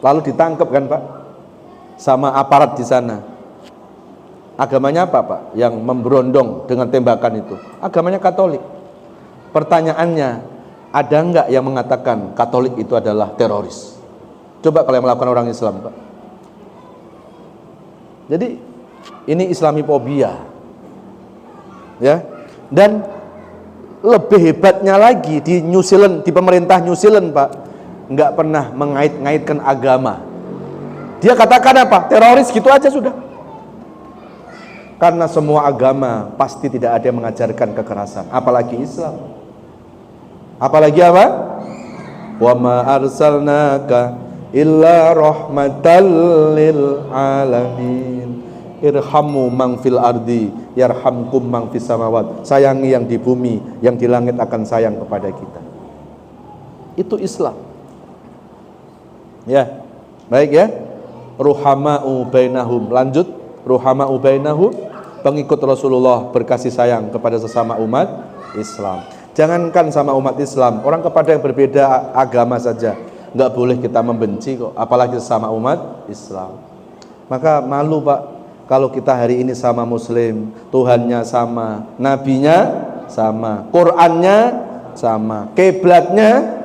lalu ditangkap kan, Pak, sama aparat di sana. Agamanya apa, Pak, yang memberondong dengan tembakan itu? Agamanya Katolik. Pertanyaannya, ada enggak yang mengatakan Katolik itu adalah teroris? Coba kalau yang melakukan orang Islam, Pak. Jadi ini Islamifobia, ya. Dan lebih hebatnya lagi di New Zealand, di pemerintah New Zealand, Pak, nggak pernah mengait-ngaitkan agama. Dia katakan apa? Teroris gitu aja sudah. Karena semua agama pasti tidak ada yang mengajarkan kekerasan, apalagi Islam. Apalagi apa? Wa ma arsalnaka illa rahmatan lil alamin. Irhamu man fil ardi yarhamkum man fis samawat. Sayangi yang di bumi, yang di langit akan sayang kepada kita. Itu Islam. Ya. Baik ya. Ruhama'u bainahum. Lanjut. Ruhama'u bainahum. Pengikut Rasulullah berkasih sayang kepada sesama umat Islam. Jangankan sama umat Islam, orang kepada yang berbeda agama saja nggak boleh kita membenci kok, apalagi sesama umat Islam. Maka malu, Pak, kalau kita hari ini sama Muslim, Tuhannya sama, Nabinya sama, Qurannya sama, kiblatnya,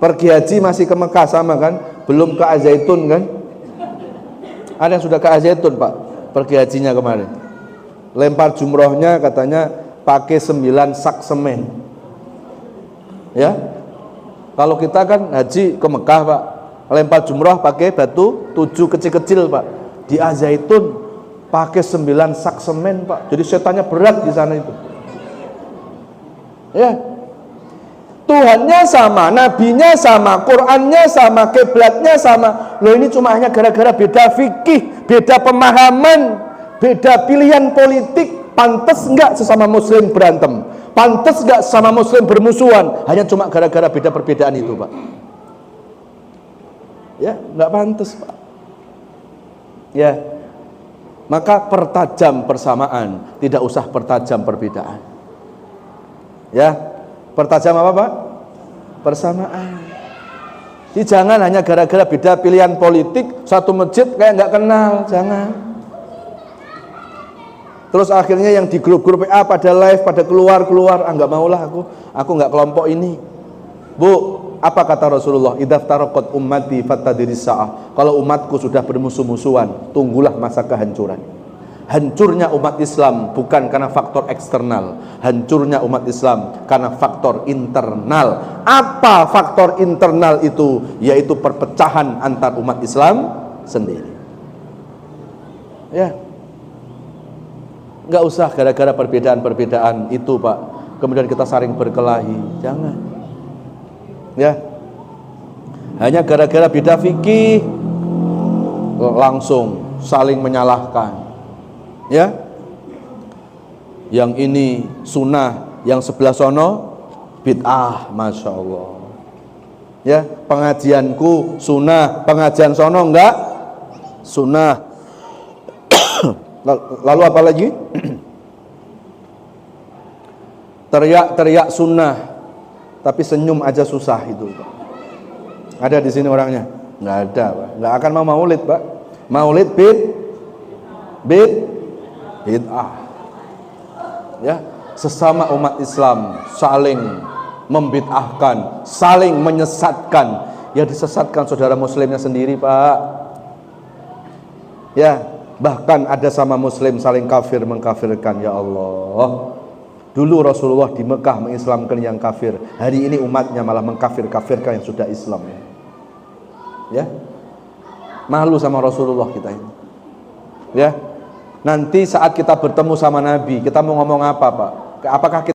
pergi haji masih ke Mekah sama kan, belum ke Al-Zaitun kan? Ada yang sudah ke Al-Zaitun, Pak, pergi hajinya kemarin. Lempar jumrohnya katanya pakai 9 sak semen. Ya, kalau kita kan haji ke Mekah, Pak, lempar jumroh pakai batu 7 kecil-kecil, Pak. Di Al-Zaitun pakai 9 sak semen, Pak. Jadi setannya berat di sana itu. Ya, Tuhannya sama, Nabinya sama, Qurannya sama, kiblatnya sama. Loh, ini cuma hanya gara-gara beda fikih, beda pemahaman, beda pilihan politik. Pantas enggak sesama Muslim berantem? Pantas enggak sesama Muslim bermusuhan? Hanya cuma gara-gara beda perbedaan itu, Pak. Ya, enggak pantas, Pak. Ya, maka pertajam persamaan, tidak usah pertajam perbedaan. Ya, pertajam apa, Pak? Persamaan. Jadi jangan hanya gara-gara beda pilihan politik, satu masjid kayak enggak kenal, jangan. Terus akhirnya yang di grup-grup PA pada live, pada keluar, nggak maulah aku nggak kelompok ini. Bu, apa kata Rasulullah? Idza taraqat ummati fatadiris sa'ah. Kalau umatku sudah bermusuh-musuhan, tunggulah masa kehancuran. Hancurnya umat Islam bukan karena faktor eksternal, hancurnya umat Islam karena faktor internal. Apa faktor internal itu? Yaitu perpecahan antar umat Islam sendiri. Ya. Enggak usah gara-gara perbedaan-perbedaan itu, Pak, kemudian kita saling berkelahi. Jangan. Ya. Hanya gara-gara beda fikih langsung saling menyalahkan. Ya. Yang ini sunnah, yang sebelah sono bid'ah, Masya Allah. Ya, pengajianku sunnah, pengajian sono enggak sunnah. Lalu apa lagi? Teriak-teriak sunnah, tapi senyum aja susah itu, Pak. Ada di sini orangnya? Nggak ada, Pak. Nggak akan mau maulid, Pak. Maulid bid'ah. Ya, sesama umat Islam saling membid'ahkan, saling menyesatkan. Ya, disesatkan saudara muslimnya sendiri, Pak. Ya, bahkan ada sama Muslim saling kafir mengkafirkan. Ya Allah, dulu Rasulullah di Mekah mengislamkan yang kafir, hari ini umatnya malah mengkafir-kafirkan yang sudah Islam. Ya, malu sama Rasulullah kita ini. Ya, nanti saat kita bertemu sama Nabi, kita mau ngomong apa, Pak? Apakah kita